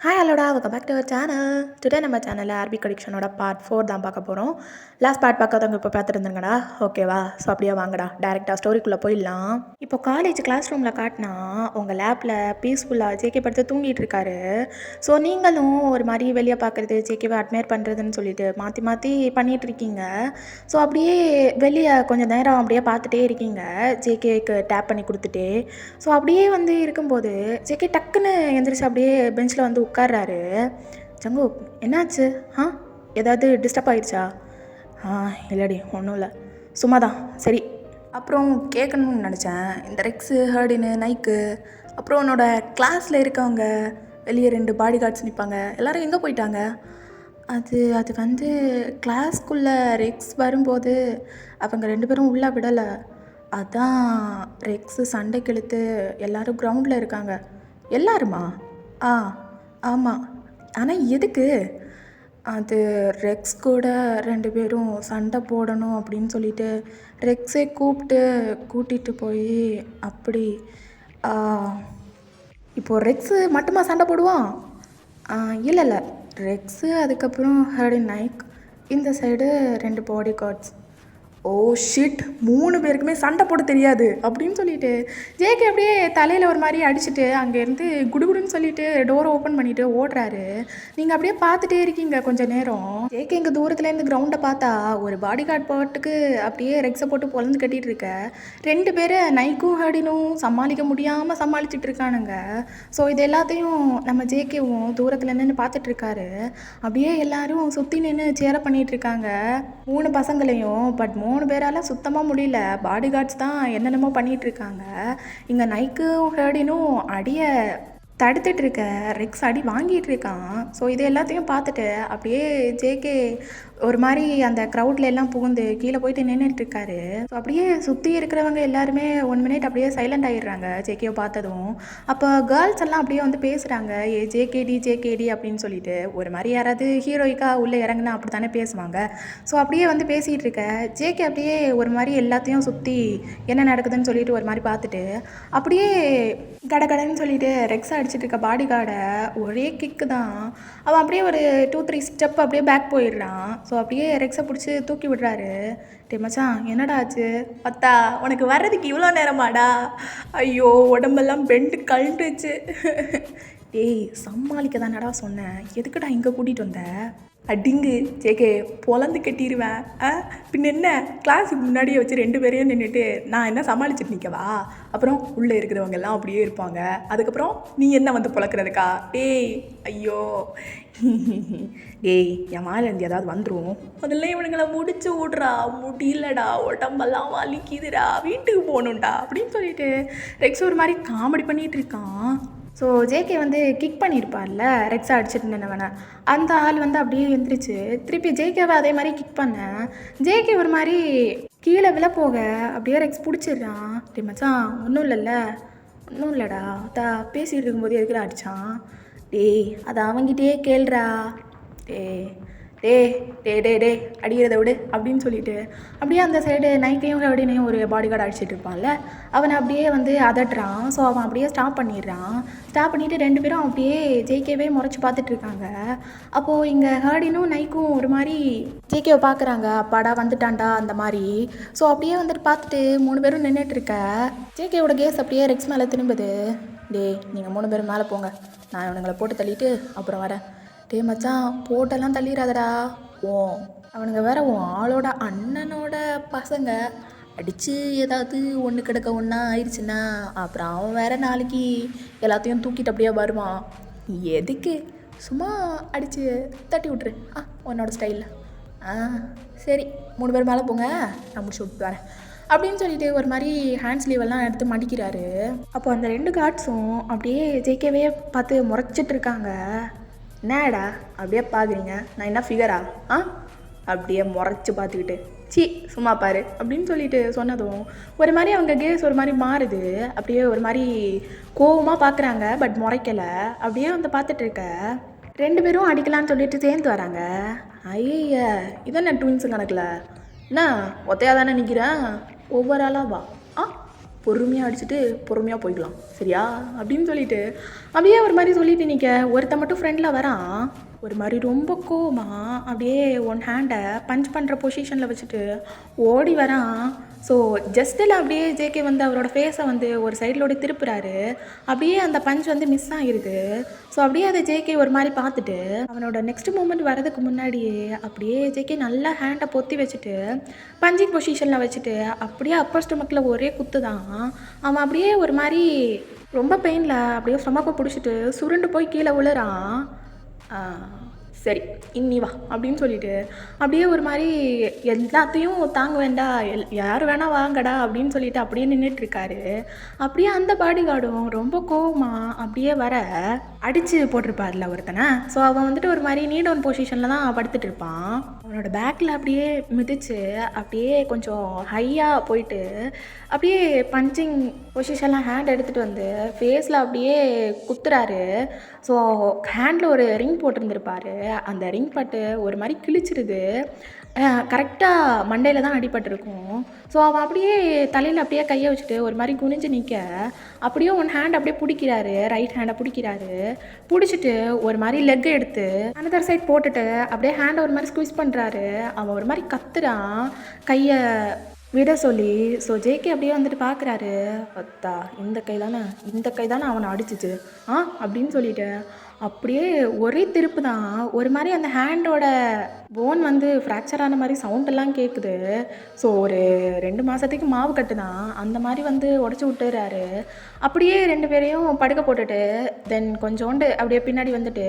Hi ஹலோடா welcome back to our channel. Today நம்ம சேனலில் அரபிக் அடிக்ஷனோட பார்ட் 4 தான் பார்க்க போகிறோம். லாஸ்ட் பார்ட் பார்க்காதவங்க இப்போ பார்த்துருந்துங்கடா, ஓகேவா? ஸோ அப்படியே வாங்கடா, டேரெக்டாக ஸ்டோரிக்குள்ளே போயிடலாம். இப்போ காலேஜ் கிளாஸ் ரூமில் காட்டினா உங்கள் லேப்பில் பீஸ்ஃபுல்லாக ஜேகே படுத்து தூங்கிட்டு இருக்காரு. ஸோ நீங்களும் ஒரு மாதிரி வெளியே பார்க்குறது, ஜேகேவை அட்மையர் பண்ணுறதுன்னு சொல்லிட்டு மாற்றி மாற்றி பண்ணிகிட்டு இருக்கீங்க. ஸோ அப்படியே வெளியே கொஞ்சம் நேரம் அப்படியே பார்த்துட்டே இருக்கீங்க, ஜேகேக்கு டேப் பண்ணி கொடுத்துட்டே. ஸோ அப்படியே வந்து இருக்கும்போது ஜேகே டக்குன்னு எந்திரிச்சு அப்படியே பெஞ்சில் வந்து உட்கார்றாரு. ஜங்கு, என்னாச்சு? ஏதாவது டிஸ்டர்ப் ஆயிடுச்சா? இல்லடி, ஒன்றும் இல்லை, சும்மா தான். சரி, அப்புறம் கேட்கணும்னு நினச்சேன், இந்த ரெக்ஸு, ஹர்டினு, நைக்கு, அப்புறம் உன்னோட கிளாஸில் இருக்கவங்க, வெளியே 2 பாடி கார்ட்ஸ் நிற்பாங்க, எல்லோரும் எங்கே போயிட்டாங்க? அது வந்து கிளாஸ்க்குள்ளே ரெக்ஸ் வரும்போது அவங்க 2 பேரும் உள்ளே விடலை. அதான் ரெக்ஸு சண்டைக்கு இழுத்து எல்லோரும் கிரவுண்டில் இருக்காங்க. எல்லாருமா? ஆமாம். ஆனால் எதுக்கு? அது ரெக்ஸ் கூட 2 பேரும் சண்டை போடணும் அப்படின்னு சொல்லிட்டு ரெக்ஸை கூட்டிகிட்டு போய் அப்படி. இப்போது ரெக்ஸு மட்டுமா சண்டை போடுவான்? இல்லை, ரெக்ஸு, அதுக்கப்புறம் ஹர்டின், நைக், இந்த side 2 body guards. Oh shit, 3 பேருக்குமே சண்டை போட தெரியாது அப்படின்னு சொல்லிட்டு ஜேகே அப்படியே தலையில் ஒரு மாதிரி அடிச்சுட்டு அங்கேருந்து குடுகுடுன்னு சொல்லிட்டு டோரை ஓப்பன் பண்ணிவிட்டு ஓடுறாரு. நீங்கள் அப்படியே பார்த்துட்டே இருக்கீங்க கொஞ்சம் நேரம். ஜேகே இங்கே தூரத்துலேருந்து கிரவுண்டை பார்த்தா ஒரு பாடி கார்டு பாட்டுக்கு அப்படியே ரெக்ஸை போட்டு பொழந்து கட்டிகிட்டு இருக்க 2 பேரை நைக்கும் ஹர்டினும் சமாளிக்க முடியாமல் சமாளிச்சுட்டு இருக்கானுங்க. ஸோ இது எல்லாத்தையும் நம்ம ஜேகேவும் தூரத்தில் நின்று பார்த்துட்ருக்காரு. அப்படியே எல்லாரும் சுற்றி நின்று சேர பண்ணிகிட்டு இருக்காங்க 3 பசங்களையும். பட் 3 பேரால் சுத்தமாக முடியல. பாடி கார்ட்ஸ் தான் என்னென்னமோ பண்ணிகிட்ருக்காங்க. இங்கே நைக்கும் ஹர்டினும் அடியை தடுத்துட்டு இருக்க ரெக்ஸ் அடி வாங்கிட்டு இருக்கான். ஸோ இது எல்லாத்தையும் பார்த்துட்டு அப்படியே ஜேகே ஒரு மாதிரி அந்த க்ரௌட்ல எல்லாம் புகுந்து கீழே போயிட்டு நின்றுட்டுருக்காரு. ஸோ அப்படியே சுற்றி இருக்கிறவங்க எல்லாருமே 1 மினிட் அப்படியே சைலண்ட் ஆகிடுறாங்க ஜேகேவை பார்த்ததும். அப்போ கேர்ள்ஸ் எல்லாம் அப்படியே வந்து பேசுகிறாங்க, ஜேகேடி அப்படின்னு சொல்லிட்டு. ஒரு மாதிரி யாராவது ஹீரோயிக்காக உள்ளே இறங்குனா அப்படி தானே பேசுவாங்க. ஸோ அப்படியே வந்து பேசிகிட்டு இருக்க ஜேகே அப்படியே ஒரு மாதிரி எல்லாத்தையும் சுற்றி என்ன நடக்குதுன்னு சொல்லிட்டு ஒரு மாதிரி பார்த்துட்டு அப்படியே கடகடன்னு சொல்லிட்டு ரெக்ஸை அடிச்சுட்டு இருக்க பாடி கார்டை ஒரே கிக்கு தான். அவன் அப்படியே ஒரு 2-3 ஸ்டெப் அப்படியே பேக் போயிடுறான். ஸோ அப்படியே ரெக்ஸை பிடிச்சி தூக்கி விடுறாரு. டே மச்சான், என்னடா ஆச்சு? பத்தா, உனக்கு வர்றதுக்கு இவ்வளோ நேரமாடா? ஐயோ, உடம்பெல்லாம் பெண்டு கழண்டுச்சு. டேய், சமாளிக்க தானடா சொன்னேன், எதுக்குடா இங்கே கூட்டிகிட்டு வந்த? அடிங்கு ஜேகே, பொலந்து கட்டிடுவேன். பின்ன என்ன, கிளாஸுக்கு முன்னாடியே வச்சு 2 பேரையும் நின்றுட்டு நான் என்ன சமாளிச்சுட்டு நிற்கவா? அப்புறம் உள்ளே இருக்கிறவங்க எல்லாம் அப்படியே இருப்பாங்க. அதுக்கப்புறம் நீ என்ன வந்து பொழக்கிறதுக்கா? டேய், ஐயோ, டேய், என் மேலேருந்து ஏதாவது வந்துடும். அதெல்லாம் இவனுங்களை முடிச்சு விட்றா. முடியலடா, உடம்பெல்லாம் வலிக்குதுடா, வீட்டுக்கு போகணும்டா அப்படின்னு சொல்லிட்டு ரெக்ஸ் ஒரு மாதிரி காமெடி பண்ணிகிட்டு இருக்கான். ஸோ ஜேகே வந்து கிக் பண்ணியிருப்பார்ல ரெக்ஸை அடிச்சுட்டு நின்னவனை, அந்த ஆள் வந்து அப்படியே எழுந்திரிச்சு திருப்பி ஜேகேவை அதே மாதிரி கிக் பண்ணேன். ஜேகே ஒரு மாதிரி கீழே விழ போக அப்படியே ரெக்ஸ் பிடிச்சிடுறான். டே மச்சான், ஒன்றும் இல்லைடா, பேசிகிட்டு இருக்கும்போது எதுக்குடா அடித்தான்? டேய், அதை அவங்கிட்டே கேள்றா. டே அடிக்கிறத விடு அப்படின்னு சொல்லிட்டு அப்படியே அந்த சைடு நைக்கையும் ஹர்டினையும் ஒரு பாடி கார்டு அடிச்சிட்டு இருப்பான்ல, அவனை அப்படியே வந்து அதட்டுறான். ஸோ அவன் அப்படியே ஸ்டாப் பண்ணிவிட்டு 2 பேரும் அப்படியே ஜேகேவே முறைச்சி பார்த்துட்ருக்காங்க. அப்போது இங்கே ஹர்டினும் நைக்கும் ஒரு மாதிரி ஜேகேவை பார்க்குறாங்க, அப்பாடா வந்துட்டான்டா அந்த மாதிரி. ஸோ அப்படியே வந்துட்டு பார்த்துட்டு 3 பேரும் நின்றுட்டு இருக்க ஜேகேவோட கேஸ் அப்படியே ரெக்ஸ் மேலே திரும்புது. நீங்கள் 3 பேரும் மேலே போங்க, நான் இவனுங்களை போட்டு தள்ளிட்டு அப்புறம் வரேன். டே மச்சான், போட்டெல்லாம் தள்ளிடாதடா. அவனுங்க வேற உன் ஆளோட அண்ணனோட பசங்க, அடித்து ஏதாவது ஒன்று கிடக்க ஒன்றா ஆயிடுச்சுன்னா அப்புறம் அவன் வேற நாளைக்கு எல்லாத்தையும் தூக்கிட்டு அப்படியே வருவான். எதுக்கு, சும்மா அடித்து தட்டி விட்ரு உன்னோட ஸ்டைலில். சரி, 3 பேர் மேலே போங்க, நான் முடிச்சு விட்டு வரேன் அப்படின்னு சொல்லிட்டு ஒரு மாதிரி ஹேண்ட் ஸ்லீவெல்லாம் எடுத்து மடிக்கிறாரு. அப்போ அந்த 2 கார்ட்ஸும் அப்படியே ஜேகேவே பார்த்து முறைச்சிட்டு இருக்காங்க. என்னடா அப்படியே பார்க்குறீங்க, நான் என்ன ஃபிகரா? அப்படியே முறைச்சி பார்த்துக்கிட்டு சும்மா பாரு அப்படின்னு சொல்லிட்டு சொன்னதும் ஒரு மாதிரி அவங்க கேஸ் ஒரு மாதிரி மாறுது. அப்படியே ஒரு மாதிரி கோவமாக பார்க்குறாங்க, பட் முறைக்கலை. அப்படியே வந்து பார்த்துட்டு இருக்க 2 பேரும் அடிக்கலான்னு சொல்லிட்டு சேர்ந்து வராங்க. ஐய, இதென்ன ட்வின்ஸு கணக்கில்? என்ன ஒத்தையாக தானே நிற்கிறேன், ஒவ்வொரு ஆளாக வா. பொறுமையாக அடிச்சுட்டு பொறுமையாக போய்க்கலாம் சரியா அப்படின்னு சொல்லிட்டு அப்படியே ஒரு மாதிரி சொல்லிட்டு நிற்க ஒருத்த மட்டும் ஃப்ரெண்டில் வரான். ஒரு மாதிரி ரொம்ப கோவமா அப்படியே ஒன் ஹேண்டை பஞ்ச் பண்ணுற பொசிஷனில் வச்சுட்டு ஓடி வரான். ஸோ ஜஸ்ட்டில் அப்படியே ஜேகே வந்து அவரோட ஃபேஸை வந்து ஒரு சைடிலோட திருப்புறாரு. அப்படியே அந்த பஞ்ச் வந்து மிஸ் ஆகிருது. ஸோ அப்படியே அதை ஜேகே ஒரு மாதிரி பார்த்துட்டு அவனோட நெக்ஸ்ட் மூமெண்ட் வரதுக்கு முன்னாடியே அப்படியே ஜேகே நல்லா ஹேண்டை பொத்தி வச்சுட்டு பஞ்சிங் பொசிஷனில் வச்சுட்டு அப்படியே அப்பர் ஸ்டொமக்கில் ஒரே குத்து தான். அவன் அப்படியே ஒரு மாதிரி ரொம்ப பெயினில் அப்படியே ஸ்டொமக்கை பிடிச்சிட்டு சுருண்டு போய் கீழே விழுறான். சரி இன்னி வா அப்படின்னு சொல்லிட்டு அப்படியே ஒரு மாதிரி எல்லாத்தையும் தாங்க வேண்டாம் யார் வேணா வாங்கடா அப்படின்னு சொல்லிட்டு அப்படியே நின்றுட்டுருக்காரு. அப்படியே அந்த பாடி கார்டும் ரொம்ப கோவமாக அப்படியே வர அடித்து போட்டிருப்பார்ல ஒருத்தனை. ஸோ அவன் வந்துட்டு ஒரு மாதிரி நீ டவுன் பொசிஷனில் தான் படுத்துட்டு இருப்பான். அவனோட பேக்கில் அப்படியே மிதித்து அப்படியே கொஞ்சம் ஹையாக போயிட்டு அப்படியே பஞ்சிங் பொசிஷன்லாம் ஹேண்ட் எடுத்துகிட்டு வந்து ஃபேஸில் அப்படியே குத்துறாரு. ஸோ ஹேண்டில் ஒரு ரிங் போட்டிருந்துருப்பாரு. அந்த ரிங் பட்டு ஒரு மாதிரி கிழிச்சிருது. கரெக்டாக மண்டையில் தான் அடிபட்டிருக்கும். ஸோ அவன் அப்படியே தலையில் அப்படியே கையை வச்சுட்டு ஒரு மாதிரி குனிஞ்சு நிற்க அப்படியே ஒன் ஹேண்ட் அப்படியே பிடிக்கிறாரு. ரைட் ஹேண்டை பிடிக்கிறாரு. பிடிச்சிட்டு ஒரு மாதிரி லெக்கை எடுத்து அனதர் சைட் போட்டுட்டு அப்படியே ஹேண்டை ஒரு மாதிரி ஸ்குவீஸ் பண்ணுறாரு. அவன் ஒரு மாதிரி கத்துறான் கையை விட சொல்லி. ஸோ ஜேகே அப்படியே வந்துட்டு பார்க்குறாரு. பத்தா இந்த கை தானே அவனை அடிச்சிச்சு அப்படின்னு சொல்லிட்டு அப்படியே ஒரே திருப்பு தான். ஒரு மாதிரி அந்த ஹேண்டோட போன் வந்து ஃப்ராக்சர் ஆன மாதிரி சவுண்டெல்லாம் கேட்குது. ஸோ ஒரு 2 மாதத்துக்கு மாவு கட்டு தான் அந்த மாதிரி வந்து உடச்சி விட்டுறாரு. அப்படியே 2 பேரையும் படுக்க போட்டுட்டு தென் கொஞ்சோண்டு அப்படியே பின்னாடி வந்துட்டு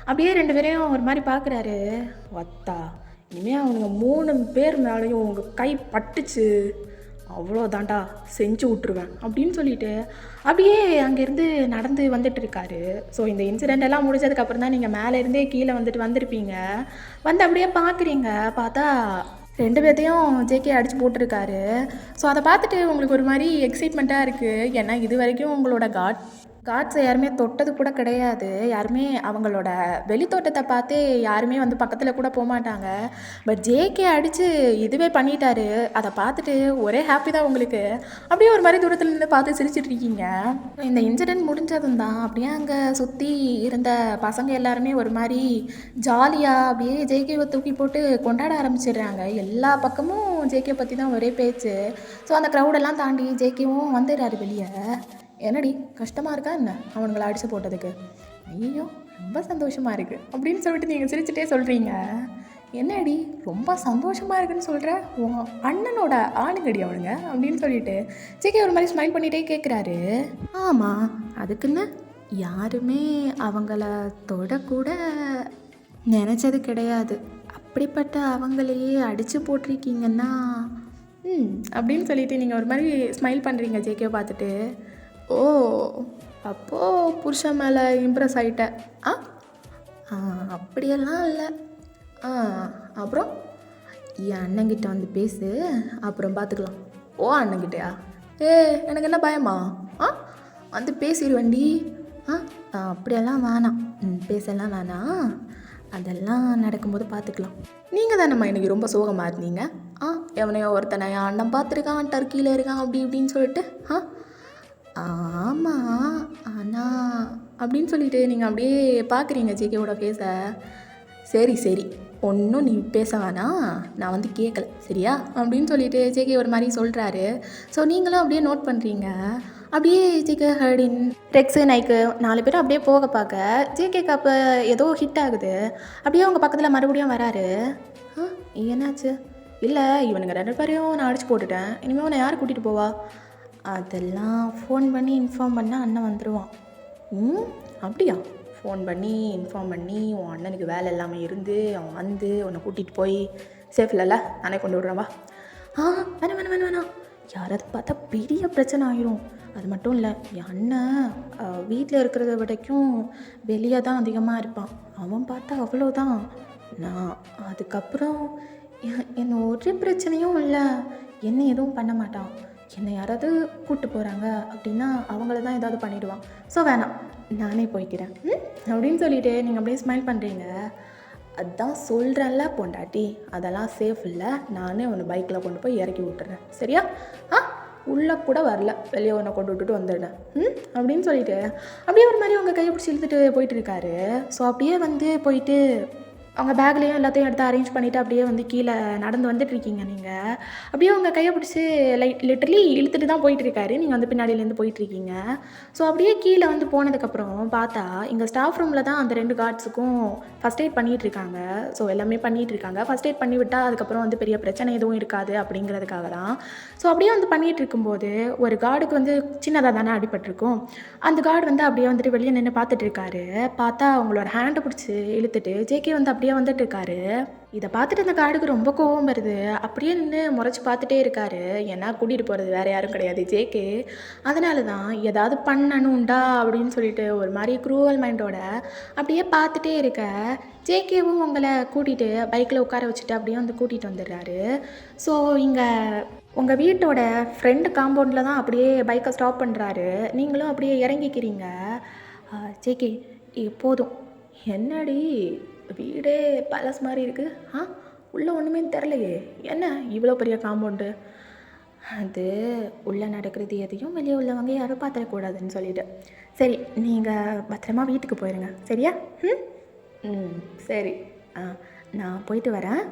அப்படியே 2 பேரையும் ஒரு மாதிரி பார்க்குறாரு. வத்தா இனிமேல் அவனுங்க 3 பேர் மேலேயும் உங்கள் கை பட்டுச்சு அவ்வளோதாண்டா செஞ்சு விட்ருவேன் அப்படின்னு சொல்லிட்டு அப்படியே அங்கேருந்து நடந்து வந்துட்டு இருக்காரு. ஸோ இந்த இன்சிடெண்ட் எல்லாம் முடிஞ்சதுக்கப்புறம் தான் நீங்கள் மேலேருந்தே கீழே வந்துட்டு வந்திருப்பீங்க. வந்து அப்படியே பார்க்குறீங்க. பார்த்தா 2 பேர்த்தையும் ஜேகே அடித்து போட்டிருக்காரு. ஸோ அதை பார்த்துட்டு உங்களுக்கு ஒரு மாதிரி எக்ஸைட்மெண்ட்டாக இருக்குது. ஏன்னா இது வரைக்கும் உங்களோட காட்ஸை யாருமே தொட்டது கூட கிடையாது. யாருமே அவங்களோட வெளித்தோட்டத்தை பார்த்தே யாருமே வந்து பக்கத்தில் கூட போக மாட்டாங்க. பட் ஜேகே அடித்து இதுவே பண்ணிட்டாரு. அதை பார்த்துட்டு ஒரே ஹாப்பி தான் உங்களுக்கு. அப்படியே ஒரு மாதிரி தூரத்தில் நின்று பார்த்து சிரிச்சிட்டு இருக்கீங்க. இந்த இன்சிடெண்ட் முடிஞ்சதும் தான் அப்படியே அங்கே சுற்றி இருந்த பசங்க எல்லாருமே ஒரு மாதிரி ஜாலியாக அப்படியே ஜேகேவை தூக்கி போட்டு கொண்டாட ஆரம்பிச்சிடுறாங்க. எல்லா பக்கமும் ஜேகே பற்றி தான் ஒரே பேச்சு. ஸோ அந்த க்ரௌடெல்லாம் தாண்டி ஜேகேவும் வந்துடுறாரு வெளியே. என்னடி கஷ்டமாக இருக்கா என்ன அவனுங்களை அடித்து போட்டதுக்கு? ஐயோ ரொம்ப சந்தோஷமாக இருக்குது அப்படின்னு சொல்லிட்டு நீங்கள் சிரிச்சுட்டே சொல்கிறீங்க. என்னடி ரொம்ப சந்தோஷமாக இருக்குன்னு சொல்கிற? உன் அண்ணனோட ஆளுங்கடி அவனுங்க அப்படின்னு சொல்லிட்டு ஜேகே ஒரு மாதிரி ஸ்மைல் பண்ணிகிட்டே கேட்குறாரு. ஆமாம் அதுக்குன்னு யாருமே அவங்கள தொடக்கூட நினச்சது கிடையாது. அப்படிப்பட்ட அவங்களையே அடித்து போட்டிருக்கீங்கன்னா அப்படின்னு சொல்லிட்டு நீங்கள் ஒரு மாதிரி ஸ்மைல் பண்ணுறீங்க ஜேகே பார்த்துட்டு. ஓ அப்போது புருஷன் மேலே இம்ப்ரெஸ் ஆகிட்ட? அப்படியெல்லாம் இல்லை. அப்புறம் என் அண்ணங்கிட்ட வந்து பேசு, அப்புறம் பார்த்துக்கலாம். ஓ அண்ணங்கிட்டயா? எனக்கு என்ன பயமா? வந்து பேசிடுவேண்டி. அப்படியெல்லாம் வேணாம். பேசலாம் வேணாம். அதெல்லாம் நடக்கும்போது பார்த்துக்கலாம். நீங்கள் தானம்மா இன்றைக்கி ரொம்ப சோகமாக இருந்தீங்க. எவனையோ ஒருத்தனை என் அண்ணன் பார்த்துருக்கான், டர்க்கியில் இருக்கான் அப்படி இப்படின்னு சொல்லிட்டு. ஆமாம் ஆனால் அப்படின்னு சொல்லிட்டு நீங்கள் அப்படியே பார்க்குறீங்க ஜேகேவோட ஃபேஸை. சரி ஒன்றும் நீ பேச வேணாம், நான் வந்து கேட்கல சரியா அப்படின்னு சொல்லிட்டு ஜேகே ஒரு மாதிரி சொல்கிறாரு. ஸோ நீங்களும் அப்படியே நோட் பண்ணுறீங்க. அப்படியே ஜேகே ஹர்டின் ரெக்ஸு நைக்கு 4 பேரும் அப்படியே போக பார்க்க ஜேகேக்கு அப்போ ஏதோ ஹிட் ஆகுது. அப்படியே அவங்க பக்கத்தில் மறுபடியும் வராரு. என்னாச்சு? இல்லை இவனுங்க 2 பேரையும் நான் அடித்து போட்டுட்டேன். இனிமேல் உன்னை யார் கூட்டிகிட்டு போவா? அதெல்லாம் ஃபோன் பண்ணி இன்ஃபார்ம் பண்ணால் அண்ணன் வந்துடுவான். அப்படியா? ஃபோன் பண்ணி இன்ஃபார்ம் பண்ணி உன் அண்ணனுக்கு வேலை இல்லாமல் இருந்து அவன் வந்து உன்னை கூட்டிகிட்டு போய் சேஃப் இல்லைல்ல, நானே கொண்டு விடுறேன் வா. வேணாம் யாராவது பார்த்தா பெரிய பிரச்சனை ஆகிரும். அது மட்டும் இல்லை என் அண்ணன் வீட்டில் இருக்கிறத விடைக்கும் வெளியே தான் அதிகமாக இருப்பான். அவன் பார்த்தா அவ்வளோதான். நான் அதுக்கப்புறம் என்ன ஒரு பிரச்சனையும் இல்லை, என்ன எதுவும் பண்ண மாட்டான். என்னை யாராவது கூப்பிட்டு போகிறாங்க அப்படின்னா அவங்கள தான் ஏதாவது பண்ணிவிடுவான். ஸோ வேணாம் நானே போய்க்கிறேன் அப்படின்னு சொல்லிவிட்டு நீங்கள் அப்படியே ஸ்மைல் பண்ணுறீங்க. அதான் சொல்கிறேன்ல பொண்டாட்டி, அதெல்லாம் சேஃப் இல்லை, நானே ஒன்று பைக்கில் கொண்டு போய் இறக்கி விட்டுறேன் சரியா? உள்ளே கூட வரல, வெளியே உன்னை கொண்டு விட்டுட்டு வந்துடுறேன் அப்படின்னு சொல்லிட்டு அப்படியே ஒரு மாதிரி உங்கள் கையை பிடிச்சி இழுத்துட்டு போயிட்டு இருக்காரு. ஸோ அப்படியே வந்து போயிட்டு அவங்க பேக்லேயும் எல்லாத்தையும் எடுத்து அரேஞ்ச் பண்ணிவிட்டு அப்படியே வந்து கீழே நடந்து வந்துட்டுருக்கீங்க நீங்கள். அப்படியே உங்கள் கையை பிடிச்சி லிட்டரலி இழுத்துட்டு தான் போயிட்டுருக்காரு. நீங்கள் வந்து பின்னாடியிலேருந்து போயிட்டுருக்கீங்க. ஸோ அப்படியே கீழே வந்து போனதுக்கப்புறம் பார்த்தா இங்கே ஸ்டாஃப் ரூமில் தான் அந்த 2 கார்ட்ஸுக்கும் ஃபஸ்ட் எய்ட் பண்ணிகிட்ருக்காங்க. ஸோ எல்லாமே பண்ணிகிட்ருக்காங்க. ஃபஸ்ட் எய்ட் பண்ணி விட்டால் அதுக்கப்புறம் வந்து பெரிய பிரச்சனை எதுவும் இருக்காது அப்படிங்கிறதுக்காக தான். ஸோ அப்படியே வந்து பண்ணிகிட்டு இருக்கும்போது ஒரு கார்டுக்கு வந்து சின்னதாக தானே அடிபட்டிருக்கும். அந்த கார்டு வந்து அப்படியே வந்துட்டு வெளியே நின்று பார்த்துட்டு இருக்காரு. பார்த்தா அவங்களோட ஹேண்டை பிடிச்சி இழுத்துட்டு ஜேகே வந்து அப்படியே வந்துட்டு இருக்காரு. இதை பார்த்துட்டு அந்த கார்டுக்கு ரொம்ப கோவம் வருது. அப்படியே நின்று முறைச்சி பார்த்துட்டே இருக்காரு. ஏன்னா கூட்டிகிட்டு போகிறது வேறு யாரும் கிடையாது, ஜேகே. அதனால தான் ஏதாவது பண்ணணும்டா அப்படின்னு சொல்லிட்டு ஒரு மாதிரி க்ரூவல் மைண்டோட அப்படியே பார்த்துட்டே இருக்க ஜேகேவும் உங்களை கூட்டிகிட்டு பைக்கில் உட்கார வச்சுட்டு அப்படியே வந்து கூட்டிகிட்டு வந்துடுறாரு. ஸோ இங்கே உங்கள் வீட்டோட ஃப்ரெண்டு காம்பவுண்டில் தான் அப்படியே பைக்கை ஸ்டாப் பண்ணுறாரு. நீங்களும் அப்படியே இறங்கிக்கிறீங்க. ஜேகே போதும், என்னடி வீடே பேலஸ் மாதிரி இருக்குது, உள்ளே ஒன்றுமே தெரிலையே, என்ன இவ்வளோ பெரிய காம்பவுண்டு? அது உள்ளே நடக்கிறது எதையும் வெளியே உள்ளவங்க யாரும் பார்த்துடக்கூடாதுன்னு சொல்லிட்டு. சரி, நீங்கள் பத்திரமா வீட்டுக்கு போயிடுங்க, சரியா? சரி, நான் போயிட்டு வரேன்.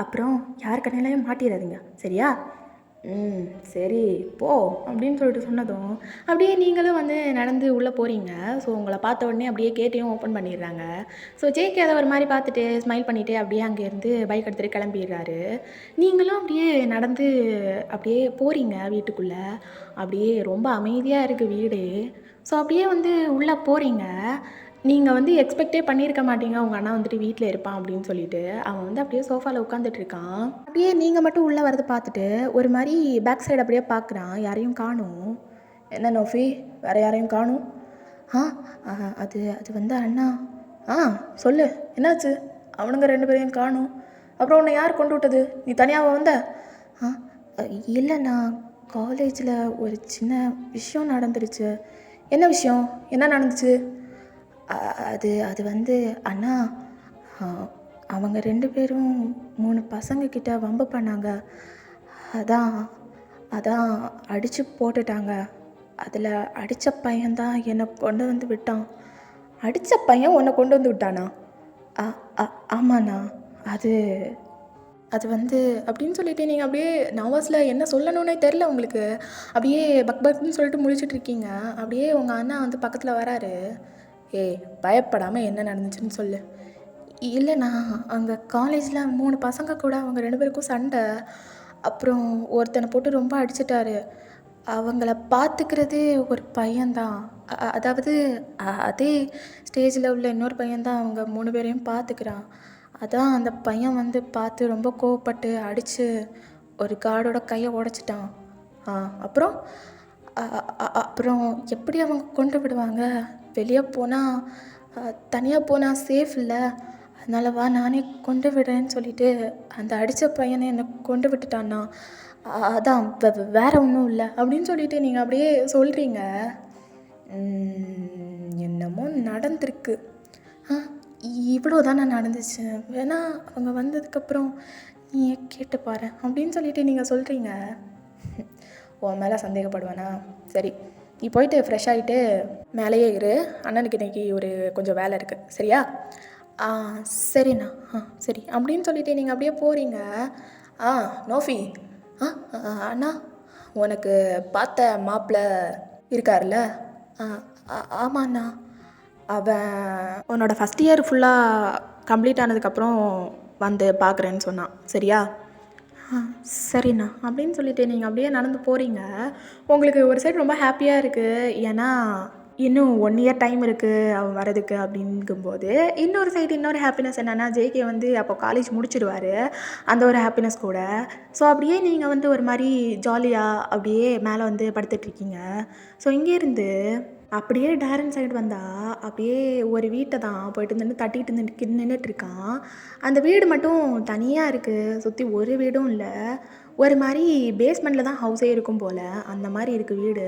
அப்புறம் யார் கண்ணிலையும் மாட்டிடாதீங்க, சரியா? சரி போ அப்படின்னு சொல்லிட்டு சொன்னதும் அப்படியே நீங்களும் வந்து நடந்து உள்ளே போகிறீங்க. ஸோ உங்களை பார்த்த உடனே அப்படியே கேட்டையும் ஓப்பன் பண்ணிடுறாங்க. ஸோ ஜேகே அதை ஒரு மாதிரி பார்த்துட்டு ஸ்மைல் பண்ணிவிட்டு அப்படியே அங்கேருந்து பைக் எடுத்துகிட்டு கிளம்பிடுறாரு. நீங்களும் அப்படியே நடந்து அப்படியே போகிறீங்க வீட்டுக்குள்ளே. அப்படியே ரொம்ப அமைதியாக இருக்குது வீடு. ஸோ அப்படியே வந்து உள்ளே போகிறீங்க. நீங்கள் வந்து எக்ஸ்பெக்டே பண்ணியிருக்க மாட்டீங்க உங்கள் அண்ணா வந்துட்டு வீட்டில் இருப்பான் அப்படின்னு சொல்லிட்டு. அவன் வந்து அப்படியே சோஃபாவில் உட்காந்துட்ருக்கான். அப்படியே நீங்கள் மட்டும் உள்ளே வரதை பார்த்துட்டு ஒரு மாதிரி பேக் சைடு அப்படியே பார்க்குறான். யாரையும் காணும். என்ன நோஃபி, வேறு யாரையும் காணும்? அது அது வந்து அண்ணா. சொல்லு, என்னாச்சு? அவனுங்க 2 பேரையும் காணும். அப்புறம் உன்னை யார் கொண்டு விட்டது? நீ தனியாக வந்த? இல்லை, நான் காலேஜில் ஒரு சின்ன விஷயம் நடந்துருச்சு. என்ன விஷயம்? என்ன நடந்துச்சு? அது அது வந்து அண்ணா, அவங்க 2 பேரும் 3 பசங்கக்கிட்ட வம்பு பண்ணாங்க. அதான் அதான் அடித்து போட்டுட்டாங்க. அதில் அடித்த பையன்தான் என்னை கொண்டு வந்து விட்டான். அடித்த பையன் உன்னை கொண்டு வந்து விட்டானா? ஆமாண்ணா. அது அது வந்து அப்படின்னு சொல்லிட்டு நீங்கள் அப்படியே நர்வஸில் என்ன சொல்லணுன்னே தெரில உங்களுக்கு. அப்படியே பக் பக்னு சொல்லிட்டு முழிச்சிட்ருக்கீங்க. அப்படியே உங்கள் அண்ணா வந்து பக்கத்தில் வராரு. பயப்படாமல் என்ன நடந்துச்சுன்னு சொல்லு. இல்லைண்ணா, அங்கே காலேஜில் 3 பசங்க கூட அவங்க 2 பேருக்கும் சண்டை. அப்புறம் ஒருத்தனை போட்டு ரொம்ப அடிச்சிட்டாரு. அவங்கள பார்த்துக்கிறதே ஒரு பையன்தான். அதாவது அதே ஸ்டேஜில் உள்ள இன்னொரு பையன்தான் அவங்க 3 பேரையும் பார்த்துக்கிறான். அதான் அந்த பையன் வந்து பார்த்து ரொம்ப கோவப்பட்டு அடித்து ஒரு கார்டோட கையை உடச்சிட்டான். அப்புறம் அப்புறம் எப்படி அவங்க கொண்டு விடுவாங்க? வெளியே போனால் தனியாக போனால் சேஃப் இல்லை. அதனால வா, நானே கொண்டு விடுறேன்னு சொல்லிட்டு அந்த அடித்த பையனை என்னை கொண்டு விட்டுட்டான்னா. அதான் வேறு ஒன்றும் இல்லை அப்படின்னு சொல்லிட்டு நீங்கள் அப்படியே சொல்கிறீங்க. என்னமோ நடந்திருக்கு. இவ்வளோ தானே நடந்துச்சு, வேணா அவங்க வந்ததுக்கப்புறம் நீ கேட்டு பாரு அப்படின்னு சொல்லிட்டு நீங்கள் சொல்கிறீங்க. உன் மேலே சந்தேகப்படுவேனா? சரி, நீ போயிட்டு ஃப்ரெஷ் ஆகிட்டு மேலேயே இரு. அண்ணனுக்கு இன்றைக்கி ஒரு கொஞ்சம் வேலை இருக்குது, சரியா? சரிண்ணா. சரி அப்படின்னு சொல்லிட்டு நீங்கள் அப்படியே போகிறீங்க. நோஃபி, அண்ணா, உனக்கு பார்த்த மாப்பிள்ளை இருக்கார்ல? ஆமாண்ணா. அவன் உன்னோட ஃபஸ்ட் இயர் ஃபுல்லாக கம்ப்ளீட் ஆனதுக்கப்புறம் வந்து பார்க்குறேன்னு சொன்னான், சரியா? சரிண்ணா அப்படின்னு சொல்லிட்டு நீங்கள் அப்படியே நடந்து போகிறீங்க. உங்களுக்கு ஒரு சைடு ரொம்ப ஹாப்பியாக இருக்குது. ஏன்னா இன்னும் 1 இயர் டைம் இருக்குது அவன் வரதுக்கு அப்படிங்கும்போது. இன்னொரு சைடு இன்னொரு ஹாப்பினஸ் என்னென்னா, ஜேகே வந்து அப்போ காலேஜ் முடிச்சிடுவார், அந்த ஒரு ஹாப்பினஸ் கூட. ஸோ அப்படியே நீங்கள் வந்து ஒரு மாதிரி ஜாலியாக அப்படியே மேலே வந்து படுத்துட்ருக்கீங்க. ஸோ இங்கேருந்து அப்படியே டேரன் சைடு வந்தால் அப்படியே ஒரு வீட்டை தான் போயிட்டு நின்று தட்டிட்டு நின்றுட்டுருக்கான். அந்த வீடு மட்டும் தனியாக இருக்குது. சுற்றி ஒரு வீடும் இல்லை. ஒரு மாதிரி பேஸ்மெண்ட்டில் தான் ஹவுஸே இருக்கும் போல், அந்த மாதிரி இருக்குது வீடு.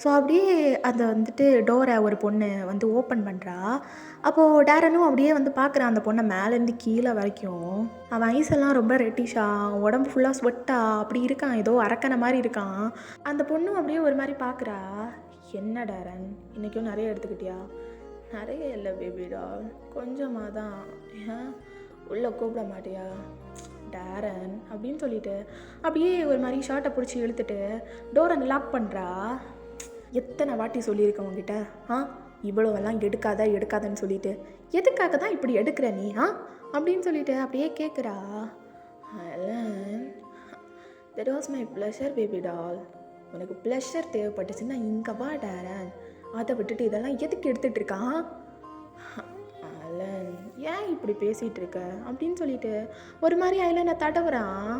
ஸோ அப்படியே அதை வந்துட்டு டோரை ஒரு பொண்ணு வந்து ஓப்பன் பண்ணுறா. அப்போது டேரனும் அப்படியே வந்து பார்க்குறான் அந்த பொண்ணை மேலேருந்து கீழே வரைக்கும். அவன் ஐஸெல்லாம் ரொம்ப ரெட்டிஷாக, உடம்பு ஃபுல்லாக ஸ்வெட்டாக அப்படி இருக்கான், ஏதோ அரக்கனை மாதிரி இருக்கான். அந்த பொண்ணும் அப்படியே ஒரு மாதிரி பார்க்குறா. என்ன டேரன், இன்றைக்கும் நிறைய எடுத்துக்கிட்டியா? நிறைய இல்லை பேபி டால், கொஞ்சமாக தான். ஏன் உள்ளே கூப்பிட மாட்டியா டேரன் அப்படின்னு சொல்லிட்டு அப்படியே ஒரு மாதிரி ஷர்ட்டை பிடிச்சி இழுத்துட்டு டோரை லாக் பண்ணுறா. எத்தனை வாட்டி சொல்லியிருக்கேன் உங்ககிட்ட, இவ்வளோவெல்லாம் எடுக்காதன்னு சொல்லிட்டு, எதுக்காக தான் இப்படி எடுக்கிற நீ அப்படின்னு சொல்லிட்டு அப்படியே கேட்குறா. That was my pleasure baby doll. உனக்கு ப்ளஷர் தேவைப்பட்டுச்சுன்னா இங்கே வா டேரன், அதை விட்டுட்டு இதெல்லாம் எதுக்கு எடுத்துகிட்டு இருக்கான்? அலன், ஏன் இப்படி பேசிகிட்டு இருக்க அப்படின்னு சொல்லிட்டு ஒரு மாதிரி ஐலனை தடவுறான்.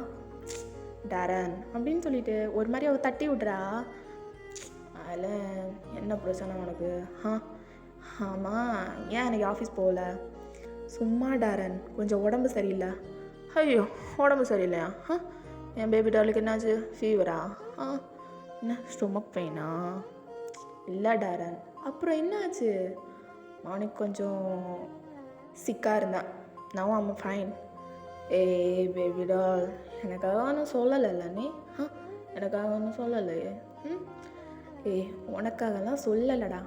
டேரன் அப்படின்னு சொல்லிட்டு ஒரு மாதிரி அவள் தட்டி விட்றா. அலன், என்ன பிரச்சனை உனக்கு? ஆமாம், ஏன் எனக்கு ஆஃபீஸ் போகல? சும்மா டேரன், கொஞ்சம் உடம்பு சரியில்லை. ஐயோ, உடம்பு சரியில்லையா? என் பேபி டாலுக்கு என்னாச்சு? ஃபீவரா? என்ன ஸ்டொமக் பெயினா? இல்லை டேரன். அப்புறம் என்னாச்சு? மார்னிங் கொஞ்சம் சிக்காக இருந்தேன். Now I'm fine. ஏய் பேபி டால், எனக்காக ஒன்றும் சொல்லலைல்ல நீ? எனக்காக ஒன்றும் சொல்லலையே. ஏய், உனக்காகலாம் சொல்லலடா.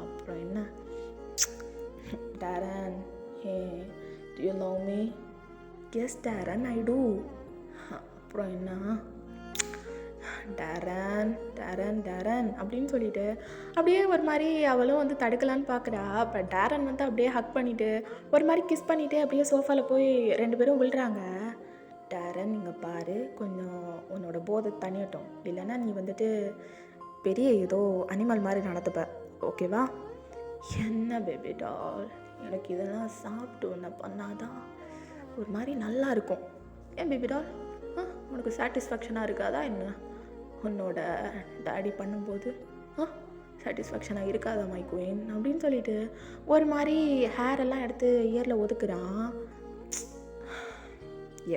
அப்புறம் என்ன Darren? Hey, do you love me? Yes Darren, I do. அப்புறம் என்ன டேரன் டேரன் டேரன் அப்படின்னு சொல்லிட்டு அப்படியே ஒரு மாதிரி அவளும் வந்து தடுக்கலான்னு பார்க்குறா. அப்போ டேரன் வந்து அப்படியே ஹக் பண்ணிவிட்டு ஒரு மாதிரி கிஸ் பண்ணிவிட்டு அப்படியே சோஃபாவில் போய் 2 பேரும் விழுறாங்க. டேரன், இங்கே பாரு, கொஞ்சம் உன்னோட போதை தனியட்டும், இல்லைன்னா நீ வந்துட்டு பெரிய ஏதோ அனிமல் மாதிரி நடத்துப்ப, ஓகேவா? என்ன பேபி டால், எனக்கு இதெல்லாம் சாப்பிட்டு ஒன்று பண்ணாதான் ஒரு மாதிரி நல்லா இருக்கும். ஏன் பேபி டால், உனக்கு சாட்டிஸ்ஃபேக்ஷனாக இருக்காதா என்ன? உன்னோட டாடி பண்ணும்போது சாட்டிஸ்ஃபேக்ஷனாக இருக்காதா மை குயின் அப்படின்னு சொல்லிட்டு ஒரு மாதிரி ஹேரெல்லாம் எடுத்து இயரில் ஒதுக்குறான்.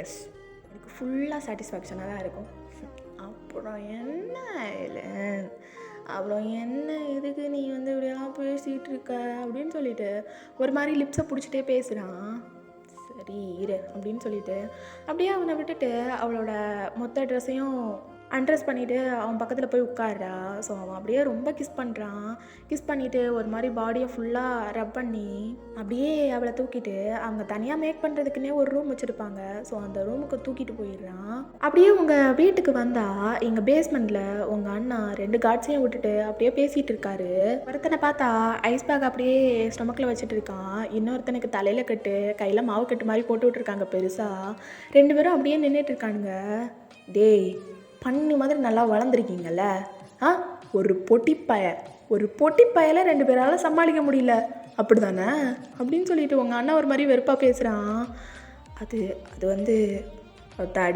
எஸ், எனக்கு ஃபுல்லாக சாட்டிஸ்ஃபேக்ஷனாக தான் இருக்கும். அப்புறம் என்ன இல்லை, அப்புறம் என்ன, இதுக்கு நீ வந்து இப்படியெல்லாம் பேசிகிட்டு இருக்க அப்படின்னு சொல்லிட்டு ஒரு மாதிரி லிப்ஸை பிடிச்சிட்டே பேசுகிறான். சரி இரு அப்படின்னு சொல்லிட்டு அப்படியே அவனை விட்டுட்டு அவளோட மொத்த ட்ரெஸ்ஸையும் அன்ட்ரெஸ் பண்ணிவிட்டு அவன் பக்கத்தில் போய் உட்கார்றா. ஸோ அவன் அப்படியே ரொம்ப கிஸ் பண்ணுறான். கிஸ் பண்ணிவிட்டு ஒரு மாதிரி பாடியை ஃபுல்லாக ரப் பண்ணி அப்படியே அவளை தூக்கிட்டு அவங்க தனியாக மேக் பண்ணுறதுக்குன்னே ஒரு ரூம் வச்சுருப்பாங்க. ஸோ அந்த ரூமுக்கு தூக்கிட்டு போயிடுறான். அப்படியே உங்கள் வீட்டுக்கு வந்தால் எங்கள் பேஸ்மெண்ட்டில் உங்கள் அண்ணா 2 கார்ட்ஸையும் விட்டுட்டு அப்படியே பேசிகிட்டு இருக்காரு. ஒருத்தனை பார்த்தா ஐஸ் பேக் அப்படியே ஸ்டொமக்கில் வச்சுட்டு இருக்கான். இன்னொருத்தனுக்கு தலையில் கட்டு, கையில் மாவு கட்டு மாதிரி போட்டு விட்ருக்காங்க பெருசாக. 2 பேரும் அப்படியே நின்றுட்டு இருக்கானுங்க. டேய், பண்ணி மாதிரி நல்லா வளர்ந்துருக்கீங்கல்ல, ஒரு பொட்டிப்பையில் 2 பேரால் சமாளிக்க முடியல, அப்படி தானே அப்படின்னு சொல்லிட்டு உங்கள் அண்ணா ஒரு மாதிரி வெறுப்பாக பேசுகிறான். அது வந்து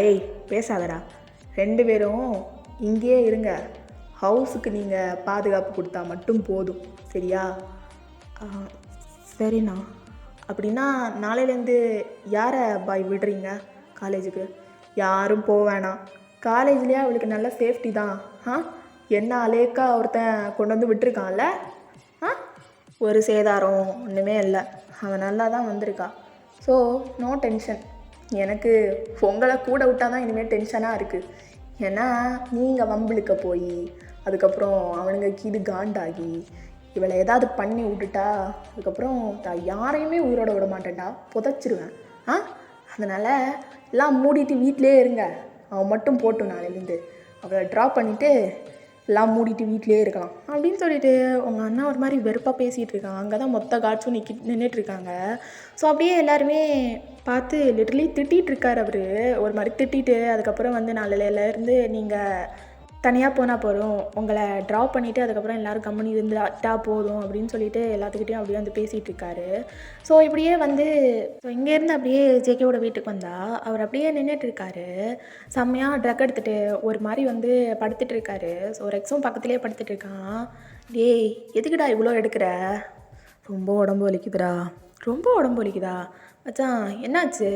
டேய் பேசாதடா, 2 பேரும் இங்கேயே இருங்க, ஹவுஸுக்கு நீங்கள் பாதுகாப்பு கொடுத்தா மட்டும் போதும், சரியா? சரிண்ணா. அப்படின்னா நாளையிலேருந்து யாரை பாய் விடுறீங்க காலேஜுக்கு? யாரும் போக வேணாம், காலேஜ்லேயே அவளுக்கு நல்ல சேஃப்டி தான். என்ன அலேக்கா ஒருத்தன் கொண்டு வந்து விட்டுருக்கான்ல, ஒரு சேதாரம் ஒன்றுமே இல்லை, அவன் நல்லா தான் வந்திருக்கா. So no tension. எனக்கு உங்களை கூட விட்டால் தான் இனிமேல் டென்ஷனாக இருக்குது. ஏன்னா நீங்கள் வம்பிழுக்க போய் அதுக்கப்புறம் அவனுங்க கீது காண்டாகி இவளை ஏதாவது பண்ணி விட்டுட்டா அதுக்கப்புறம் யாரையுமே உயிரோட விட மாட்டேன்டா, புதைச்சிருவேன். அதனால் எல்லாம் மூடிட்டு வீட்டிலே இருங்க. அவன் மட்டும் போட்டும் நாளையிலேருந்து அவளை ட்ராப் பண்ணிவிட்டு எல்லாம் மூடிட்டு வீட்டிலே இருக்கலாம் அப்படின்னு சொல்லிட்டு உங்கள் அண்ணா ஒரு மாதிரி வெறுப்பாக பேசிகிட்டு இருக்கான். அங்கே தான் மொத்த காட்ஸும் நின்றுட்டுருக்காங்க. ஸோ அப்படியே எல்லாருமே பார்த்து லிட்டரலி திட்டிகிட்டு இருக்கார் அவர். ஒரு மாதிரி திட்டிட்டு அதுக்கப்புறம் வந்து நாளையிலேருந்து நீங்கள் தனியாக போனால் போதும், உங்களை ட்ராப் பண்ணிவிட்டு அதுக்கப்புறம் எல்லோரும் கம்பெனி இருந்துட்டா போதும் அப்படின்னு சொல்லிட்டு எல்லாத்துக்கிட்டையும் அப்படியே வந்து பேசிகிட்டு இருக்காரு. ஸோ இப்படியே வந்து இங்கேருந்து அப்படியே ஜேகேவோட வீட்டுக்கு வந்தால் அவர் அப்படியே நின்றுட்டுருக்காரு. செம்மையாக ட்ரக் எடுத்துகிட்டு ஒரு மாதிரி வந்து படுத்துட்டு இருக்காரு. ஸோ ரெக்ஸும் பக்கத்துலேயே படுத்துட்டு இருக்கான். டேய், எதுக்குடா இவ்வளோ எடுக்கிற? ரொம்ப உடம்பு வலிக்குதா? மச்சான் என்னாச்சு?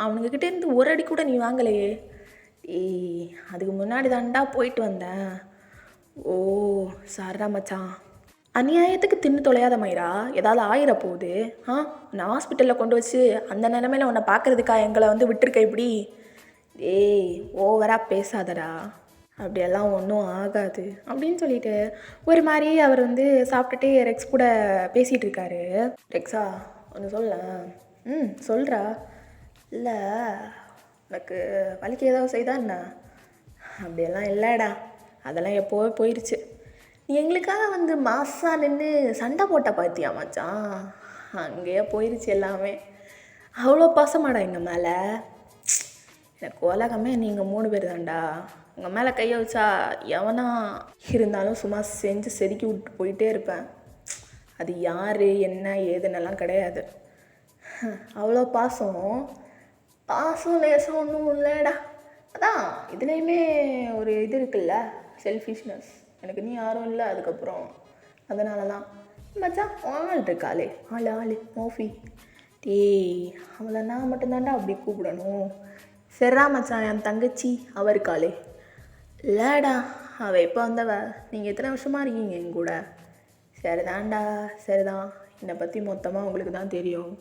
அவனுங்கக்கிட்டேருந்து ஒரு அடி கூட நீ வாங்கலையே. ஏய், அதுக்கு முன்னாடி தான்டா போயிட்டு வந்தேன். ஓ, சாரா மச்சான். அநியாயத்துக்கு தின்னு தொலையாத மயிரா, ஏதாவது ஆயிர போகுது. நான் ஹாஸ்பிட்டலில் கொண்டு வச்சு அந்த நிலமையில உன்னை பார்க்குறதுக்கா எங்களை வந்து விட்டுருக்க இப்படி? ஏய், ஓவராக பேசாதடா, அப்படியெல்லாம் ஒன்றும் ஆகாது அப்படின்னு சொல்லிட்டு ஒரு மாதிரி அவர் வந்து சாப்பிட்டுட்டே ரெக்ஸ் கூட பேசிகிட்டு இருக்காரு. ரெக்ஸா, ஒன்று சொல்ல. சொல்கிறா. இல்லை, உனக்கு வலிக்கு ஏதாவது செய்தா என்ன? அப்படியெல்லாம் இல்லைடா, அதெல்லாம் எப்போவே போயிடுச்சு. நீ எங்களுக்காக வந்து மாசா நின்று சண்டை போட்ட பார்த்தியா மச்சான்? அங்கேயே போயிடுச்சு எல்லாமே. அவ்வளோ பாசமாடா எங்கள் மேலே. எனக்கு உலகமே நீங்கள் 3 பேர் தான்டா. உங்கள் மேலே கையை வச்சா எவனா இருந்தாலும் சும்மா செஞ்சு செதுக்கி விட்டு போயிட்டே இருப்பேன். அது யார் என்ன ஏதுன்னெல்லாம் கிடையாது. அவ்வளோ பாசம். பாசம் லேசம் ஒன்றும் இல்லைடா. அதான் இதுலேயுமே ஒரு இது இருக்குல்ல, செல்ஃபிஷ்னஸ். எனக்கு நீ யாரும் இல்லை அதுக்கப்புறம், அதனால தான். மச்சான் ஆள் இருக்காளே, ஆள் மோஃபி. டேய், அவளை நான் மட்டும்தான்டா அப்படி கூப்பிடணும். சரிடா மச்சான், என் தங்கச்சி அவ இருக்காளே. இல்லைடா, அவள் எப்போ வந்தவ? நீங்கள் எத்தனை வருஷமாக இருக்கீங்க என் கூட? சரிதான்டா, சரிதான். என்னை பற்றி மொத்தமாக உங்களுக்கு தான் தெரியும்.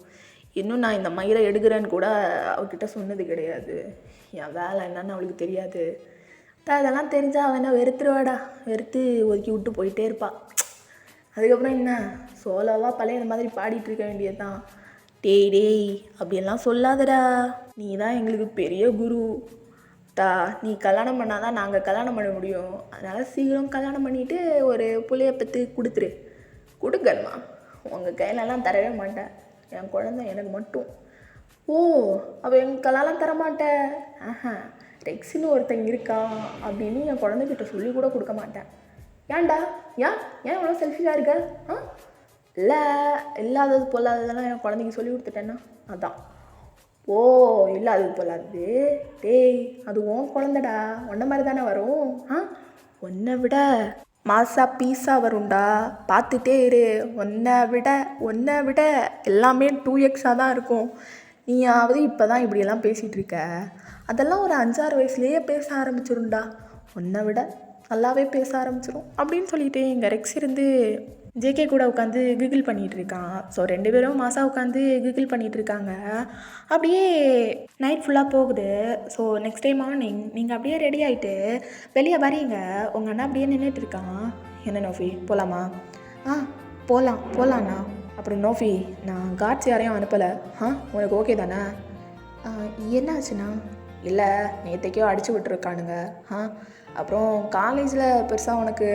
இன்னும் நான் இந்த மயிரை எடுக்கிறேன்னு கூட அவகிட்ட சொன்னது கிடையாது. என் வேலை என்னன்னு அவளுக்கு தெரியாது. அதெல்லாம் தெரிஞ்சால் அவன் என்ன வெறுத்துருவாடா, வெறுத்து ஒதுக்கி விட்டு போயிட்டே இருப்பாள். அதுக்கப்புறம் என்ன சோலோவாக பழைய மாதிரி பாடிட்டு இருக்க வேண்டியது தான். டேய் அப்படியெல்லாம் சொல்லாதடா, நீ தான் எங்களுக்கு பெரிய குரு தா. நீ கல்யாணம் பண்ணாதான் நாங்கள் கல்யாணம் பண்ண முடியும். அதனால் சீக்கிரம் கல்யாணம் பண்ணிவிட்டு ஒரு புள்ளைய பற்றி கொடுக்கணுமா? உங்கள் கையிலலாம் தரவே மாட்டேன். என் குழந்தை எனக்கு மட்டும். ஓ, அவள் எங்கள் கையிலலாம் தரமாட்டேன். ரெக்ஸின்னு ஒருத்தங்க இருக்கான் அப்படின்னு என் குழந்தைகிட்ட சொல்லி கூட கொடுக்க மாட்டேன். ஏன்டா, ஏன் இவ்வளோ செல்ஃபிஷாக இருக்க? இல்லை, இல்லாதது பொல்லாததெல்லாம் என் குழந்தைக்கு சொல்லி கொடுத்துட்டேன்னா அதான். ஓ, இல்லாதது பொல்லாதது. டேய், அது உன் குழந்தைடா, ஒன்றை மாதிரி தானே வரும். ஒன்றை விட மாசா பீஸா வரும்டா, பார்த்துட்டே இரு. ஒன்றை விட எல்லாமே 2x தான் இருக்கும். நீயாவது இப்போ தான் இப்படியெல்லாம் பேசிகிட்டு இருக்க. அதெல்லாம் ஒரு 5-6 வயசுலேயே பேச ஆரம்பிச்சிரும்டா. ஒன்றை விட நல்லாவே பேச ஆரம்பிச்சிடும் அப்படின்னு சொல்லிட்டு எங்கள் ரெக்ஸ் இருந்து ஜேகே கூட உட்காந்து கிகிள் பண்ணிகிட்டு இருக்கான். ஸோ 2 பேரும் மாசா உட்காந்து கிகிள் பண்ணிகிட்டு இருக்காங்க. அப்படியே நைட் ஃபுல்லாக போகுது. ஸோ நெக்ஸ்ட் டே மார்னிங் நீங்கள் அப்படியே ரெடி ஆகிட்டு வெளியே வரீங்க. உங்கள் அண்ணா அப்படியே நின்றுட்டு இருக்கான். என்ன நோஃபி, போகலாமா? போகலாண்ணா. அப்புறம் நோஃபி, நான் கார்ட்ஸ் யாரையும் அனுப்பலை. உனக்கு ஓகே தானே? என்ன ஆச்சுண்ணா? இல்லை, நேற்றைக்கோ அடிச்சு விட்டுருக்கானுங்க. அப்புறம் காலேஜில் பெருசாக உனக்கு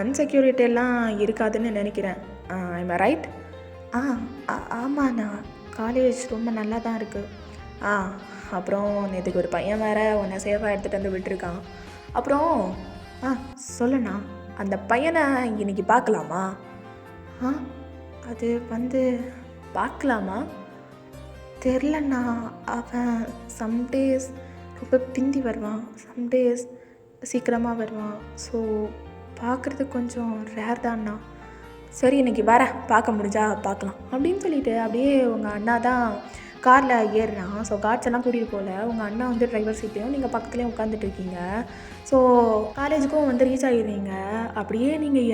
அன்செக்யூரிட்டி எல்லாம் இருக்காதுன்னு நினைக்கிறேன். I'm right? ஆமாண்ணா, காலேஜ் ரொம்ப நல்லா தான் இருக்குது. அப்புறம் நேற்றுக்கு ஒரு பையன் வேறு உன்னை சேஃபாக எடுத்துகிட்டு வந்து விட்டுருக்கான். அப்புறம் சொல்லுண்ணா, அந்த பையனை இன்னைக்கு பார்க்கலாமா? அது வந்து பார்க்கலாமா? தெரிலண்ணா. அவன் சம்டேஸ் ரொம்ப பிந்தி வருவான், சம்டேஸ் சீக்கிரமாக வருவான். ஸோ பார்க்குறது கொஞ்சம் ரேர் தான்ண்ணா. சரி, இன்றைக்கி வரேன், பார்க்க முடிஞ்சா பார்க்கலாம் அப்படின்னு சொல்லிட்டு அப்படியே உங்கள் அண்ணா தான் காரில் ஏறுறான். ஸோ கார்ட்ஸ் எல்லாம் கூட்டிகிட்டு போகல. உங்கள் அண்ணா வந்து டிரைவர் சீட்லேயும் நீங்கள் பக்கத்துலேயும் உட்காந்துட்டு இருக்கீங்க. ஸோ காலேஜுக்கும் வந்து ரீச் ஆகிடுறீங்க. அப்படியே நீங்கள்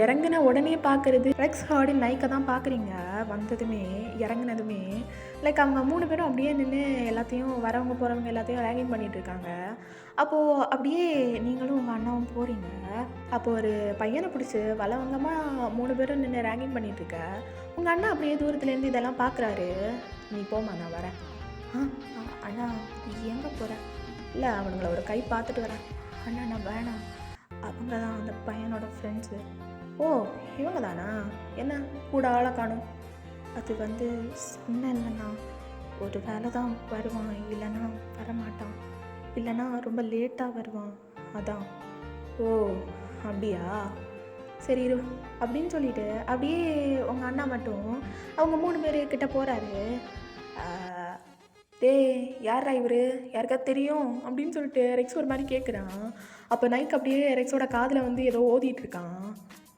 இறங்குன உடனே பார்க்குறது ரெக்ஸ் ஹார்டு நைக்கை தான் பார்க்குறீங்க. வந்ததுமே இறங்குனதுமே லைக் அவங்க 3 பேரும் அப்படியே நின்று எல்லாத்தையும் வரவங்க போகிறவங்க எல்லாத்தையும் ரேங்கிங் பண்ணிகிட்டு இருக்காங்க. அப்போது அப்படியே நீங்களும் உங்கள் அண்ணாவும் போகிறீங்க. அப்போது ஒரு பையனை பிடிச்சி வளவங்கமாக 3 பேரும் நின்று ரேங்கிங் பண்ணிகிட்ருக்க. உங்கள் அண்ணா அப்படியே தூரத்துலேருந்து இதெல்லாம் பார்க்குறாரு. நீ போமா, நான் வரேன். அண்ணா, எங்கே போகிறேன்? இல்லை, அவனுங்களை ஒரு கை பார்த்துட்டு வரேன். அண்ணா, நான் வேணாம், அவங்க தான் அந்த பையனோட ஃப்ரெண்ட்ஸு. ஓ, இவங்க தானா? என்ன கூட ஆளை காணும்? அது வந்து சொன்னேன் இல்லைண்ணா, ஒரு வேலை தான் வருவான், இல்லைன்னா வரமாட்டான், இல்லைன்னா ரொம்ப லேட்டாக வருவான், அதான். ஓ, அப்படியா? சரி இரு அப்படின்னு சொல்லிட்டு அப்படியே உங்கள் அண்ணா மட்டும் அவங்க 3 பேர்கிட்ட போகிறாரு. டேய், யாரா இவர், யாருக்கா தெரியும் அப்படின்னு சொல்லிட்டு ரெக்ஸ் ஒரு மாதிரி கேட்குறான். அப்போ நைக் அப்படியே ரெக்ஸோட காதில் வந்து ஏதோ ஓதிட்டுருக்கான்.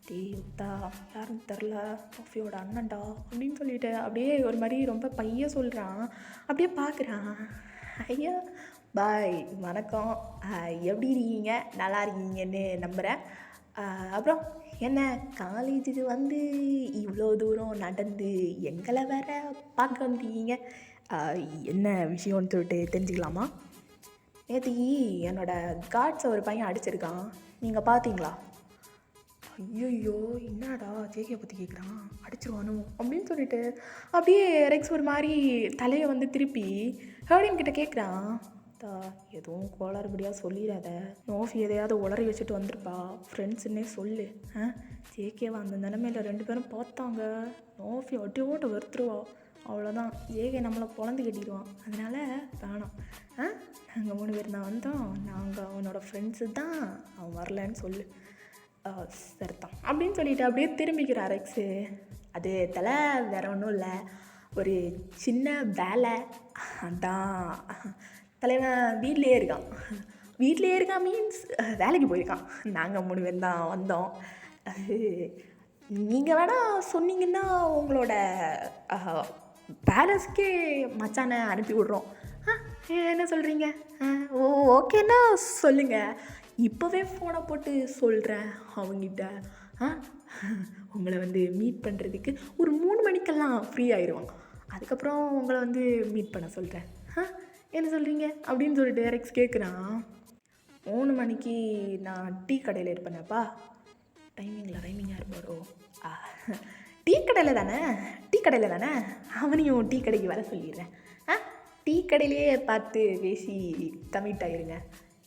டேய் உத்தா, யாருன்னு தெரில, காஃபியோட அண்ணன்டா அப்படின்னு சொல்லிட்டு அப்படியே ஒரு மாதிரி ரொம்ப பையன் சொல்கிறான். அப்படியே பார்க்குறான். ஐயா, பாய், வணக்கம். எப்படி இருக்கீங்க? நல்லா இருக்கீங்கன்னு நம்புகிறேன். அப்புறம் என்ன காலேஜுக்கு வந்து இவ்வளோ தூரம் நடந்து எங்களை வேற பார்க்க வந்துருக்கீங்க. என்ன விஷயம்னு சொல்லிட்டு தெரிஞ்சுக்கலாமா? நேற்றுக்கு என்னோடய கார்ட்ஸை ஒரு பையன் அடிச்சிருக்கான். நீங்கள் பார்த்தீங்களா? ஐயோ, என்னடா ஜேகே பற்றி கேட்குறான், அடிச்சிருவானோ அப்படின்னு சொல்லிட்டு அப்படியே ரெக்ஸ் ஒரு மாதிரி தலையை வந்து திருப்பி ஹேர்டின் கிட்ட கேட்குறான். எதுவும் கோளாறுபடியாக சொல்லிடாத, நோஃபி எதையாவது உளறி வச்சுட்டு வந்திருப்பா, ஃப்ரெண்ட்ஸுன்னே சொல்லு. ஜேகேவா அந்த நிலமையில 2 பேரும் பார்த்தாங்க, நோஃபி ஒட்டி ஓட்ட வெறுத்துருவா, அவ்வளோதான், ஜேகே நம்மளை பொழந்து கட்டிடுவான், அதனால் வேணாம். நாங்கள் 3 பேர் தான் வந்தோம், நாங்கள் அவனோட ஃப்ரெண்ட்ஸு தான், அவன் வரலன்னு சொல்லு. சரிதான் அப்படின்னு சொல்லிட்டு அப்படியே திரும்பிக்கிறார் ரெக்ஸு. அது தலை வேற ஒன்றும் இல்லை, ஒரு சின்ன வேலை, அதான் தலைவன் வீட்லேயே இருக்கான் மீன்ஸ் வேலைக்கு போயிருக்கான். நாங்கள் 3 பேர் தான் வந்தோம். நீங்கள் வேணால் சொன்னீங்கன்னா உங்களோட பேலஸ்க்கே மச்சானை அனுப்பி விட்றோம். என்ன சொல்கிறீங்க? ஓகேன்னா சொல்லுங்கள், இப்போவே ஃபோனை போட்டு சொல்கிறேன் அவங்கிட்ட. உங்களை வந்து மீட் பண்ணுறதுக்கு ஒரு 3 மணிக்கெல்லாம் ஃப்ரீ ஆயிடுவான், அதுக்கப்புறம் உங்களை வந்து மீட் பண்ண சொல்கிறேன். என்ன சொல்கிறீங்க அப்படின்னு சொல்லிட்டு ரெக்ஸ் கேட்குறான். 3 மணிக்கு நான் டீ கடையில் இருப்பேனப்பா. ரைமிங்காக இருப்பாரோ? டீ கடையில் தானே அவனையும் டீ கடைக்கு வர சொல்லிடுறேன். டீ கடையிலே பார்த்து பேசி கமிட் ஆகிருங்க.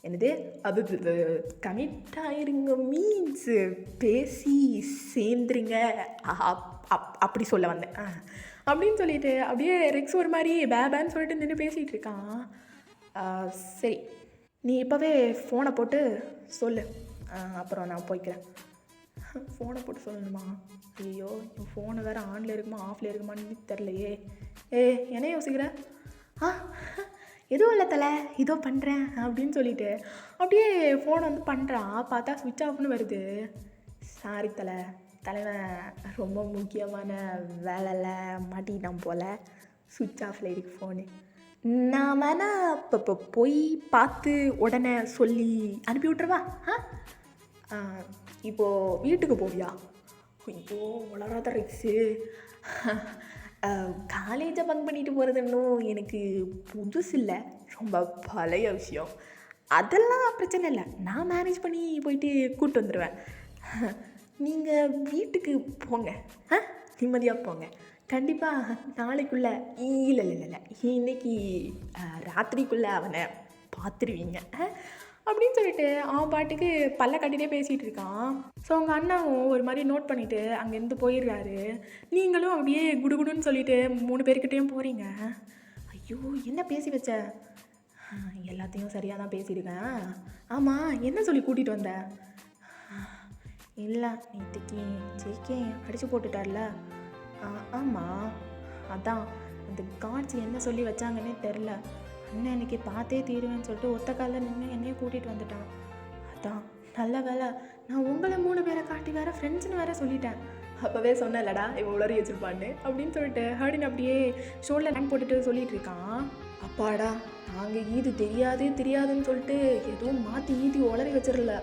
என்னது கமிட் ஆகிருங்க மீன்ஸ் பேசி சேர்ந்துருங்க, அப்படி சொல்ல வந்தேன் அப்படின்னு சொல்லிட்டு அப்படியே ரெக்ஸ் ஒரு மாதிரி பேன்னு சொல்லிட்டு நின்று பேசிகிட்டு இருக்கான். சரி, நீ இப்போவே ஃபோனை போட்டு சொல்லு, அப்புறம் நான் போய்க்கிறேன். ஃபோனை போட்டு சொல்லணுமா? ஐயோ, ஃபோனை வேறு ஆனில் இருக்குமா ஆஃபில் இருக்குமான்னு தெரிலையே. என்ன யோசிக்கிற? எதுவும் இல்லை தலை, இதோ பண்ணுறேன் அப்படின்னு சொல்லிட்டு அப்படியே ஃபோனை வந்து பண்ணுறான். பார்த்தா ஸ்விட்ச் ஆஃப்னு வருது. சாரி தலைவன் ரொம்ப முக்கியமான வேலையில் மாட்டிக்கிட்டான் போல், ஸ்விட்ச் ஆஃபில் இருக்கு ஃபோனு. நான் வேணால் இப்போ போய் பார்த்து உடனே சொல்லி அனுப்பி விட்ருவா? இப்போது வீட்டுக்கு போவியா? ஐயோ, வளராத ரெக்ஸு, காலேஜை பங்க் பண்ணிட்டு போகிறது இன்னும் எனக்கு புதுசு இல்லை, ரொம்ப பழைய விஷயம். அதெல்லாம் பிரச்சனை இல்லை, நான் மேனேஜ் பண்ணி போயிட்டு கூப்பிட்டு வந்துடுவேன். நீங்கள் வீட்டுக்கு போங்க, நிம்மதியாக போங்க. கண்டிப்பாக நாளைக்குள்ளே இல்லை இன்னைக்கு ராத்திரிக்குள்ளே அவனை பார்த்துருவீங்க அப்படின்னு சொல்லிட்டு அவன் பாட்டுக்கு பல்ல கட்டிகிட்டே பேசிகிட்டு இருக்கான். ஸோ அவங்க அண்ணாவும் ஒரு மாதிரி நோட் பண்ணிவிட்டு அங்கேருந்து போயிடுறாரு. நீங்களும் அப்படியே குடுகுடுன்னு சொல்லிவிட்டு 3 பேர்கிட்டையும் போகிறீங்க. ஐயோ, என்ன பேசி வச்ச? எல்லாத்தையும் சரியாக தான் பேசியிருக்கேன். ஆமாம், என்ன சொல்லி கூட்டிகிட்டு வந்த? இல்லை, நேற்றுக்கு ஜேகே அடித்து போட்டுட்டார்ல. ஆமாம், அதான் அந்த காட்சி என்ன சொல்லி வச்சாங்கன்னே தெரில. அண்ணன் இன்னைக்கு பார்த்தே தீருவேன்னு சொல்லிட்டு ஒத்த காலில் நின்று என்னையே கூட்டிகிட்டு வந்துட்டான். அதான் நல்ல வேலை, நான் உங்களை 3 பேரை காட்டி வேறு ஃப்ரெண்ட்ஸ்னு வேறு சொல்லிட்டேன். அப்போவே சொன்னேன்லடா இவன் உளறி வச்சுருப்பான்னு அப்படின்னு சொல்லிட்டு ஹர்டின் அப்படியே ஷோல்டர் ஹேண்ட் போட்டுட்டு சொல்லிகிட்டு இருக்கான். அப்பாடா, நாங்கள் ஈது தெரியாதுன்னு சொல்லிட்டு எதுவும் மாற்றி உளறி வச்சிடல.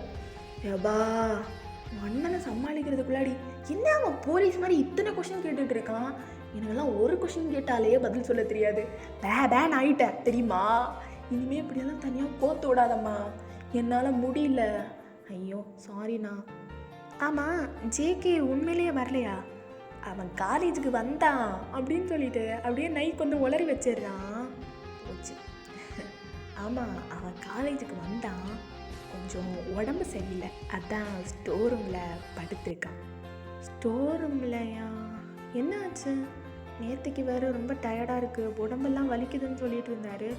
ஏபா, அண்ணனை சமாளிக்கிறதுக்குள்ளாடி என்ன அவன் போலீஸ் மாதிரி இத்தனை கொஷின் கேட்டுட்டு இருக்கான். எனக்கெல்லாம் ஒரு கொஷின் கேட்டாலே பதில் சொல்ல தெரியாது. பேன் ஆகிட்டேன் தெரியுமா? இனிமேல் இப்படியெல்லாம் தனியாக கோத்து விடாதம்மா, என்னால் முடியல. ஐயோ சாரிண்ணா. ஆமாம், ஜேகே உண்மையிலேயே வரலையா? அவன் காலேஜுக்கு வந்தான் அப்படின்னு சொல்லிட்டு அப்படியே நைட் வந்து உளறி வச்சிடுறான். போச்சு. ஆமாம், அவன் காலேஜுக்கு வந்தான், கொஞ்சம் உடம்பு சரியில்லை, அதான் ஸ்டோர் ரூமில் படுத்திருக்கான். ஸ்டோர் ரூம்லையா? என்ன ஆச்சு? நேற்றுக்கு வேறு ரொம்ப டயர்டாக இருக்குது, உடம்பெல்லாம் வலிக்குதுன்னு சொல்லிட்டு இருந்தார்.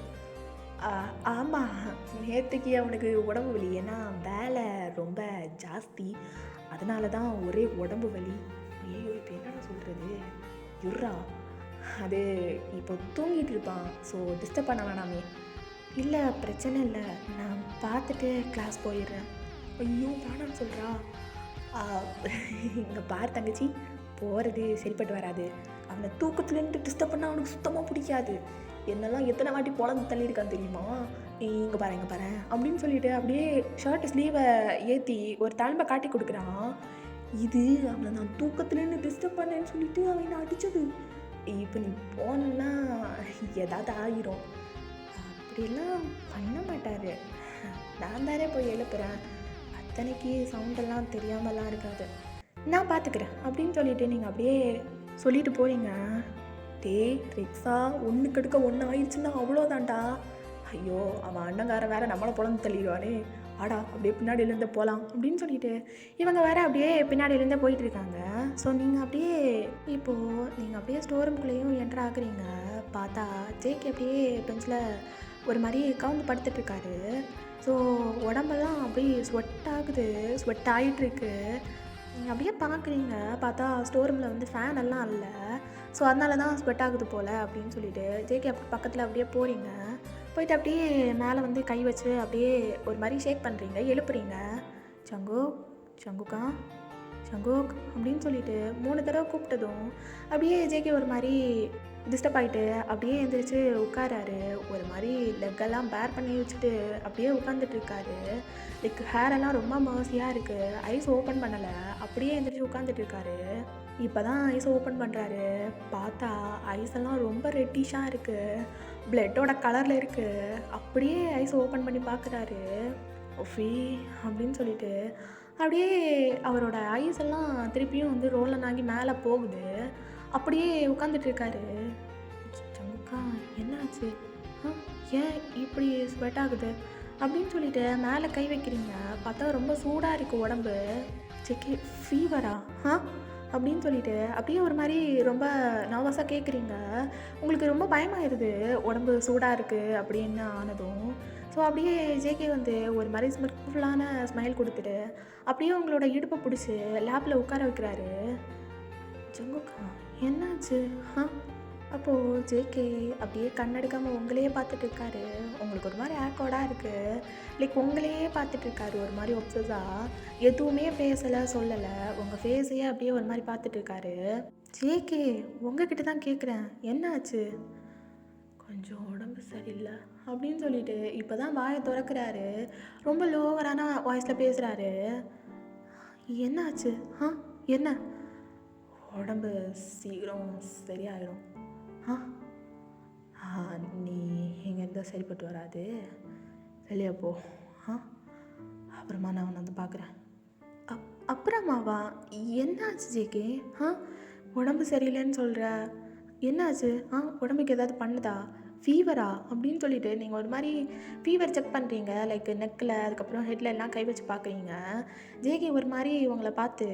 ஆமாம், நேற்றுக்கு அவனுக்கு உடம்பு வலி, ஏன்னா வேலை ரொம்ப ஜாஸ்தி, அதனால தான் ஒரே உடம்பு வலி. ஐயோ, இப்போ என்னடா சொல்கிறது? யுர்ரா, அது இப்போ தூங்கிட்டு இருப்பான், ஸோ டிஸ்டர்ப் பண்ண வேணாமே. இல்லை, பிரச்சனை இல்லை, நான் பார்த்துட்டு கிளாஸ் போயிடுறேன். ஐயோ வேணான்னு சொல்கிறா. இங்கே பார் தங்கச்சி, போகிறது சரிப்பட்டு வராது. அவனை தூக்கத்துலேருந்து டிஸ்டர்ப் பண்ணால் அவனுக்கு சுத்தமாக பிடிக்காது. என்னெல்லாம் எத்தனை வாட்டி பொழந்து தள்ளியிருக்கான் தெரியுமா? இங்கே பாரு அப்படின்னு சொல்லிட்டு அப்படியே ஷர்ட் ஸ்லீவை ஏற்றி ஒரு தழும்பை காட்டி கொடுக்குறான். இது அவனை நான் தூக்கத்துலேருந்து டிஸ்டர்ப் பண்ணேன்னு சொல்லிட்டு அவன் என்னை அடித்தது. இப்போ நீ போனா ஏதாவது ஆகிரும். அப்படிலாம் பண்ண மாட்டார். நான் தானே போய் எழுப்புறேன். அத்தனைக்கு சவுண்டெல்லாம் தெரியாமலாம் இருக்காது. நான் பார்த்துக்கிறேன் அப்படின்னு சொல்லிட்டு நீங்கள் அப்படியே சொல்லிட்டு போறீங்க. ரெக்ஸா ஒன்று கெடுக்க ஒன்று ஆயிடுச்சுன்னா அவ்வளோதான்டா. ஐயோ அவன் அண்ணங்காரன் வேற நம்மளை பொழந்து தள்ளிடுவானே. ஆடா அப்படியே பின்னாடியிலேருந்து போகலாம் அப்படின்னு சொல்லிட்டு இவங்க வேற அப்படியே பின்னாடியிலேருந்தே போயிட்டு இருக்காங்க. ஸோ நீங்கள் அப்படியே இப்போது நீங்கள் அப்படியே ஸ்டோர் ரூம்குள்ளேயும் என்டர் ஆகுறீங்க. பார்த்தா ஜேகே அப்படியே பெஞ்சில் ஒரு மாதிரி கவுந்து படுத்துட்ருக்காரு. ஸோ உடம்பெல்லாம் அப்படியே ஸ்வெட் ஆகிட்டுருக்கு. நீங்கள் அப்படியே பார்க்குறீங்க. பார்த்தா ஸ்டோர் ரூமில் வந்து ஃபேன் எல்லாம் இல்லை. ஸோ அதனால தான் ஸ்வெட் ஆகுது போல் அப்படின்னு சொல்லிட்டு ஜேகே பக்கத்தில் அப்படியே போகிறீங்க. போயிட்டு அப்படியே மேலே வந்து கை வச்சு அப்படியே ஒரு மாதிரி ஷேக் பண்ணுறீங்க, எழுப்புறீங்க. சங்குக்கா சங்கோக் அப்படின்னு சொல்லிட்டு 3 தடவை கூப்பிட்டதும் அப்படியே ஜேகே ஒரு மாதிரி டிஸ்டர்ப் ஆகிட்டு அப்படியே எழுந்திரிச்சு உட்காராரு. ஒரு மாதிரி லெக்கெல்லாம் பேர் பண்ணி வச்சுட்டு அப்படியே உட்காந்துட்ருக்காரு. லைக் ஹேரெல்லாம் ரொம்ப மர்சியாக இருக்குது. ஐஸ் ஓப்பன் பண்ணலை, அப்படியே எழுந்திரிச்சு உட்காந்துட்ருக்காரு. இப்போ தான் ஐஸ் ஓப்பன் பண்ணுறாரு. பார்த்தா ஐஸெல்லாம் ரொம்ப ரெட்டிஷாக இருக்குது, பிளட்டோட கலரில் இருக்குது. அப்படியே ஐஸ் ஓப்பன் பண்ணி பார்க்குறாரு. ஒஃபி அப்படின்னு சொல்லிட்டு அப்படியே அவரோட ஐஸ் எல்லாம் திருப்பியும் வந்து ரோலன் ஆகி மேலே போகுது. அப்படியே உட்காந்துட்ருக்காரு. சங்குக்கா என்னாச்சு? ஏன் இப்படி ஸ்வெட் ஆகுது அப்படின்னு சொல்லிட்டு மேலே கை வைக்கிறீங்க. பார்த்தா ரொம்ப சூடாக இருக்குது உடம்பு. செக்கே ஃபீவரா அப்படின்னு சொல்லிட்டு அப்படியே ஒரு மாதிரி ரொம்ப நர்வஸாக கேட்குறீங்க. உங்களுக்கு ரொம்ப பயமாயிருது உடம்பு சூடாக இருக்குது அப்படின்னு ஆனதும். ஸோ அப்படியே ஜேகே வந்து ஒரு மாதிரி ஸ்மிர்ஃபுல்லான ஸ்மைல் கொடுத்துட்டு அப்படியே உங்களோட இடுப்பை பிடிச்சி லேப்பில் உட்கார வைக்கிறாரு. ஜங்குக்கா என்னாச்சு? அப்போது ஜேகே அப்படியே கண்ணெடுக்காமல் உங்களையே பார்த்துட்ருக்காரு. உங்களுக்கு ஒரு மாதிரி ஆக்வர்டாக இருக்குது. லைக் உங்களையே பார்த்துட்ருக்காரு ஒரு மாதிரி ஒப்சஸாக. எதுவுமே பேசலை, சொல்லலை. உங்கள் ஃபேஸையே அப்படியே ஒரு மாதிரி பார்த்துட்ருக்காரு. ஜேகே உங்ககிட்ட தான் கேட்குறேன், என்னாச்சு? கொஞ்சம் உடம்பு சரியில்லை அப்படின்னு சொல்லிட்டு இப்போ தான் வாயை திறக்கிறாரு. ரொம்ப லோவரான வாய்ஸில் பேசுகிறாரு. என்னாச்சு? என்ன? உடம்பு சீக்கிரம் சரியாயிடும். நீ எங்கேருந்து சரிப்பட்டு வராது, வெளியே போ. அப்புறமா நான் உன்னை வந்து பார்க்குறேன். அப்புறமாவா? என்னாச்சு ஜேகே? உடம்பு சரியில்லைன்னு சொல்கிற, என்னாச்சு? உடம்புக்கு ஏதாவது பண்ணுதா? ஃபீவரா அப்படின்னு சொல்லிட்டு நீங்கள் ஒரு மாதிரி ஃபீவர் செக் பண்ணுறீங்க. லைக் நெக்கில் அதுக்கப்புறம் ஹெட்டில் எல்லாம் கை வச்சு பார்க்குறீங்க. ஜேகே ஒரு மாதிரி உங்களை பார்த்து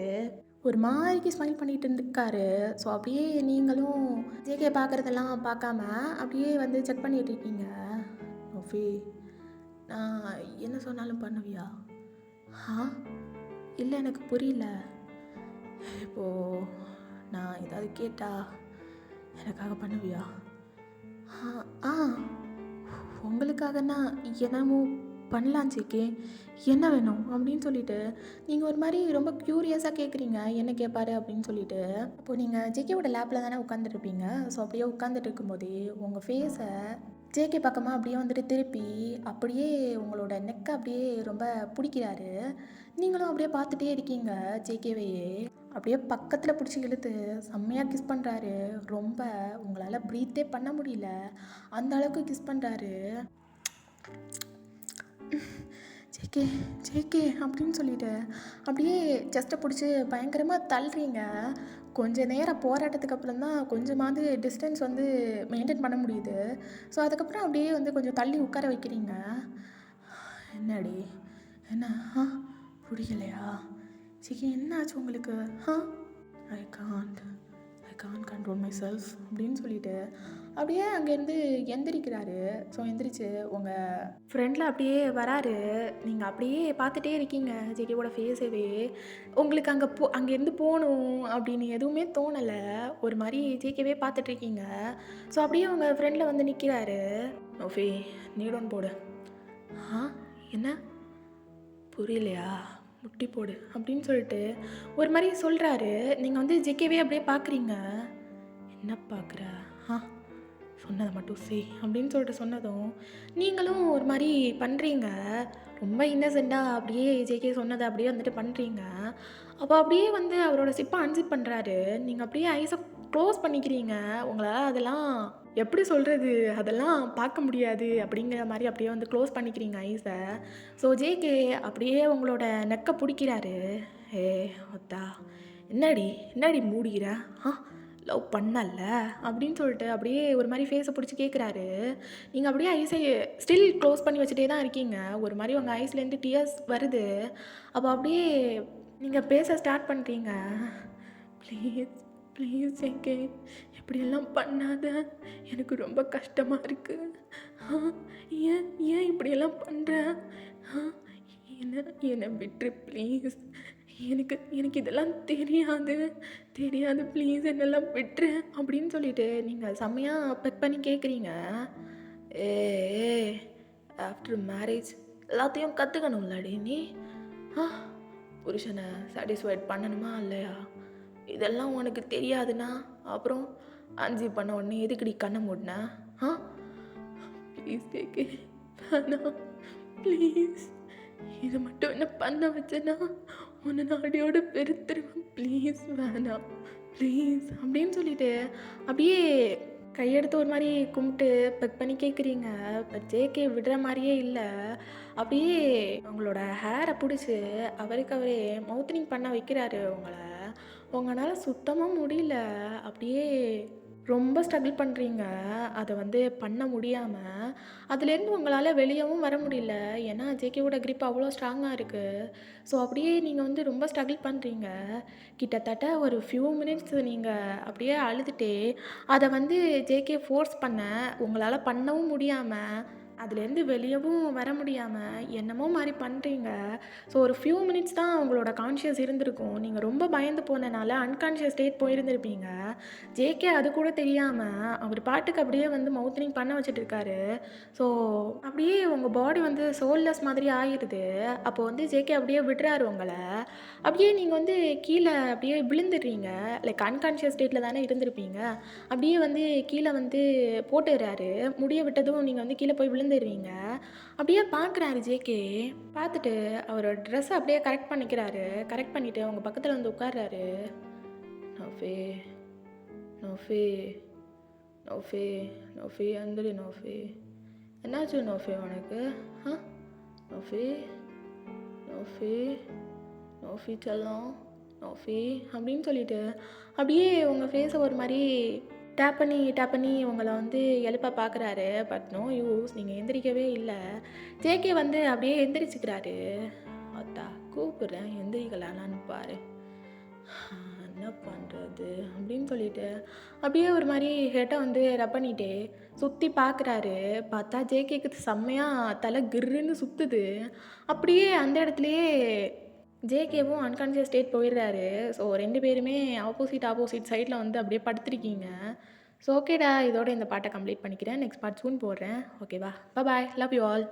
ஒரு மாதிரிக்கு ஸ்மைல் பண்ணிட்டு இருந்துக்காரு. ஸோ அப்படியே நீங்களும் ஜேகே பார்க்குறதெல்லாம் பார்க்காம அப்படியே வந்து செக் பண்ணிட்டு இருக்கீங்க. ஓஃபி நான் என்ன சொன்னாலும் பண்ணுவியா? இல்லை எனக்கு புரியல. இப்போது நான் ஏதாவது கேட்டா எனக்காக பண்ணுவியா? உங்களுக்காகனா என்னமோ பண்ணலாம் ஜேகே, என்ன வேணும் அப்படின்னு சொல்லிட்டு நீங்கள் ஒரு மாதிரி ரொம்ப க்யூரியஸாக கேட்குறீங்க. என்ன கேட்பாரு அப்படின்னு சொல்லிட்டு. அப்போது நீங்கள் ஜேகேவோட லேப்பில் தானே உட்காந்துட்ருப்பீங்க. ஸோ அப்படியே உட்காந்துட்டு இருக்கும்போதே உங்கள் ஃபேஸை ஜேகே பக்கமாக அப்படியே வந்துட்டு திருப்பி அப்படியே உங்களோட நெக்கை அப்படியே ரொம்ப பிடிக்கிறாரு. நீங்களும் அப்படியே பார்த்துட்டே இருக்கீங்க ஜேகேவையே. அப்படியே பக்கத்தில் பிடிச்சி இழுத்து செம்மையாக கிஸ் பண்ணுறாரு. ரொம்ப உங்களால் ப்ரீத்தே பண்ண முடியல, அந்த அளவுக்கு கிஸ் பண்ணுறாரு. ஜேகே அப்படின்னு சொல்லிட்டு அப்படியே செஸ்ட்டை பிடிச்சி பயங்கரமாக தள்ளுறீங்க. கொஞ்சம் நேரம் போராட்டத்துக்கு அப்புறம் தான் கொஞ்சமாவது டிஸ்டன்ஸ் வந்து மெயின்டைன் பண்ண முடியுது. ஸோ அதுக்கப்புறம் அப்படியே வந்து கொஞ்சம் தள்ளி உட்கார வைக்கிறீங்க. என்னடி என்ன பிடிக்கலையா? ஜேகே என்னாச்சு உங்களுக்கு? I can't control my self அப்படின்னு சொல்லிட்டு அப்படியே அங்கேருந்து எந்திரிக்கிறாரு. ஸோ எந்திரிச்சு உங்கள் ஃப்ரெண்டில் அப்படியே வராரு. நீங்கள் அப்படியே பார்த்துட்டே இருக்கீங்க ஜேகேவோட ஃபேஸவே. உங்களுக்கு அங்கேருந்து போகணும் அப்படின்னு எதுவுமே தோணலை. ஒரு மாதிரி ஜேகேவே பார்த்துட்ருக்கீங்க. ஸோ அப்படியே உங்கள் ஃப்ரெண்டில் வந்து நிற்கிறாரு. ஓஃபி நீடோன் போடு. என்ன புரியலையா? முட்டி போடு அப்படின்னு சொல்லிட்டு ஒரு மாதிரி சொல்கிறாரு. நீங்கள் வந்து ஜேகேவே அப்படியே பார்க்குறீங்க. என்ன பார்க்குற? ஆ சொன்னதை மட்டும் செய் அப்படின்னு சொல்லிட்டு சொன்னதும் நீங்களும் ஒரு மாதிரி பண்ணுறீங்க. ரொம்ப இன்னசென்ட்டாக அப்படியே ஜேகே சொன்னதை அப்படியே வந்துட்டு பண்ணுறீங்க. அப்போ அப்படியே வந்து அவரோட சிப்பை அன்சிப் பண்ணுறாரு. நீங்கள் அப்படியே ஐஸை க்ளோஸ் பண்ணிக்கிறீங்க. உங்களால் அதெல்லாம் எப்படி சொல்கிறது, அதெல்லாம் பார்க்க முடியாது அப்படிங்கிற மாதிரி அப்படியே வந்து க்ளோஸ் பண்ணிக்கிறீங்க ஐஸை. ஸோ ஜேகே அப்படியே உங்களோட நெக்கை பிடிக்கிறாரு. ஏ ஒத்தா என்னடி என்னடி மூடிக்கிற? ஆ லவ் பண்ணல அப்படின்னு சொல்லிட்டு அப்படியே ஒரு மாதிரி ஃபேஸை பிடிச்சி கேட்குறாரு. நீங்கள் அப்படியே ஐஸை ஸ்டில் க்ளோஸ் பண்ணி வச்சுட்டே தான் இருக்கீங்க. ஒரு மாதிரி உங்கள் ஐஸ்லேருந்து டியர்ஸ் வருது. அப்போ அப்படியே நீங்கள் பேச ஸ்டார்ட் பண்ணுறீங்க. ப்ளீஸ் ப்ளீஸ் ஜேகே இப்படியெல்லாம் பண்ணாத, எனக்கு ரொம்ப கஷ்டமாக இருக்குது. ஏன் ஏன் இப்படியெல்லாம் பண்ணுற? என்னை விட்டுரு ப்ளீஸ். எனக்கு எனக்கு இதெல்லாம் தெரியாது ப்ளீஸ் என்னெல்லாம் விட்டுரு அப்படின்னு சொல்லிட்டு நீங்கள் செம்மையாக பெக் பண்ணி கேட்குறீங்க. ஏ ஆஃப்டர் மேரேஜ் எல்லாத்தையும் கற்றுக்கணும்லடி நீ. புருஷனை சாட்டிஸ்ஃபைட் பண்ணணுமா இல்லையா? இதெல்லாம் உனக்கு தெரியாதுன்னா அப்புறம் அஞ்சு பண்ண உடனே எதுக்கடி கண்ணை மூடினா? ப்ளீஸ் டேக்கே வேணாம் ப்ளீஸ். இதை மட்டும் என்ன பண்ண வச்சேன்னா உன்னை நாடியோட பெருத்துருவேன். ப்ளீஸ் வேணாம் ப்ளீஸ் அப்படின்னு சொல்லிட்டு அப்படியே கையெடுத்து ஒரு மாதிரி கும்பிட்டு பெக் பண்ணி கேட்குறீங்க. இப்போ ஜேகே விடுற மாதிரியே இல்லை. அப்படியே உங்களோட ஹேரை பிடிச்சி அவரே மவுத்னிங் பண்ண வைக்கிறாரு உங்களை. உங்களால் சுத்தமாக முடியல. அப்படியே ரொம்ப ஸ்ட்ரகிள் பண்ணுறீங்க. அதை வந்து பண்ண முடியாமல் அதுலேருந்து உங்களால் வெளியவும் வர முடியல. ஏன்னா ஜேகேவோட கிரிப் அவ்வளோ ஸ்ட்ராங்காக இருக்குது. ஸோ அப்படியே நீங்கள் வந்து ரொம்ப ஸ்ட்ரகிள் பண்ணுறீங்க. கிட்டத்தட்ட ஒரு ஃபியூ மினிட்ஸ் நீங்கள் அப்படியே அழுதுகிட்டே அதை வந்து ஜேகே ஃபோர்ஸ் பண்ண உங்களால் பண்ணவும் முடியாமல் அதுலேருந்து வெளியவும் வர முடியாமல் என்னமோ மாதிரி பண்ணுறீங்க. ஸோ ஒரு ஃபியூ மினிட்ஸ் தான் உங்களோட கான்ஷியஸ் இருந்திருக்கும். நீங்கள் ரொம்ப பயந்து போனனால அன்கான்ஷியஸ் ஸ்டேட் போயிருந்திருப்பீங்க. ஜேகே அது கூட தெரியாமல் அவர் பாட்டுக்கு அப்படியே வந்து மவுத்னிங் பண்ண வச்சுட்டு இருக்காரு. ஸோ அப்படியே உங்கள் பாடி வந்து சோல்லெஸ் மாதிரி ஆயிடுது. அப்போ வந்து ஜேகே அப்படியே விடுறாரு உங்களை. அப்படியே நீங்கள் வந்து கீழே அப்படியே விழுந்துடுறீங்க. லைக் அன்கான்ஷியஸ் ஸ்டேட்டில் தானே இருந்திருப்பீங்க. அப்படியே வந்து கீழே வந்து போட்டுடுறாரு. முடிய விட்டதும் நீங்கள் வந்து கீழே போய் விழுந்துடுறீங்க. அப்படியே பார்க்குறாரு ஜேகே. பார்த்துட்டு அவரோட ட்ரெஸ்ஸை அப்படியே கரெக்ட் பண்ணிக்கிறாரு. கரெக்ட் பண்ணிவிட்டு அவங்க பக்கத்தில் வந்து உட்கார்றாரு. நோஃபே நோஃபே நோஃபே நோஃபே அந்தடி நோஃபே என்னாச்சு நோஃபே உனக்கு? நோஃபே நோஃபே நோஃபி செல்லம் நோஃபி அப்படின்னு சொல்லிட்டு அப்படியே உங்கள் ஃபேஸை ஒரு மாதிரி டேப் பண்ணி உங்களை வந்து எழுப்ப பார்க்குறாரு. But no use. நீங்கள் எந்திரிக்கவே இல்லை. ஜேகே வந்து அப்படியே எந்திரிச்சுக்கிறாரு. அத்தா கூப்பிட்றேன் எந்திரிக்கலான்னு பாரு, என்ன பண்ணுறது அப்படின்னு சொல்லிட்டு அப்படியே ஒரு மாதிரி ஹெட்டை வந்து ரப் பண்ணிகிட்டே சுற்றி பார்க்குறாரு. பார்த்தா ஜேகேக்கு செம்மையாக தலை கிர்ருன்னு சுற்றுது. அப்படியே அந்த இடத்துலையே ஜேகேவும் அன்கான்ஷியஸ் ஸ்டேட் போயிடுறாரு. ஸோ 2 பேருமே ஆப்போசிட் சைடில் வந்து அப்படியே படுத்துருக்கீங்க. ஸோ ஓகேடா, இதோட இந்த பாட்டை கம்ப்ளீட் பண்ணிக்கிறேன். நெக்ஸ்ட் பார்ட் சூன் போடுறேன். ஓகேவா? பாய். Love you all.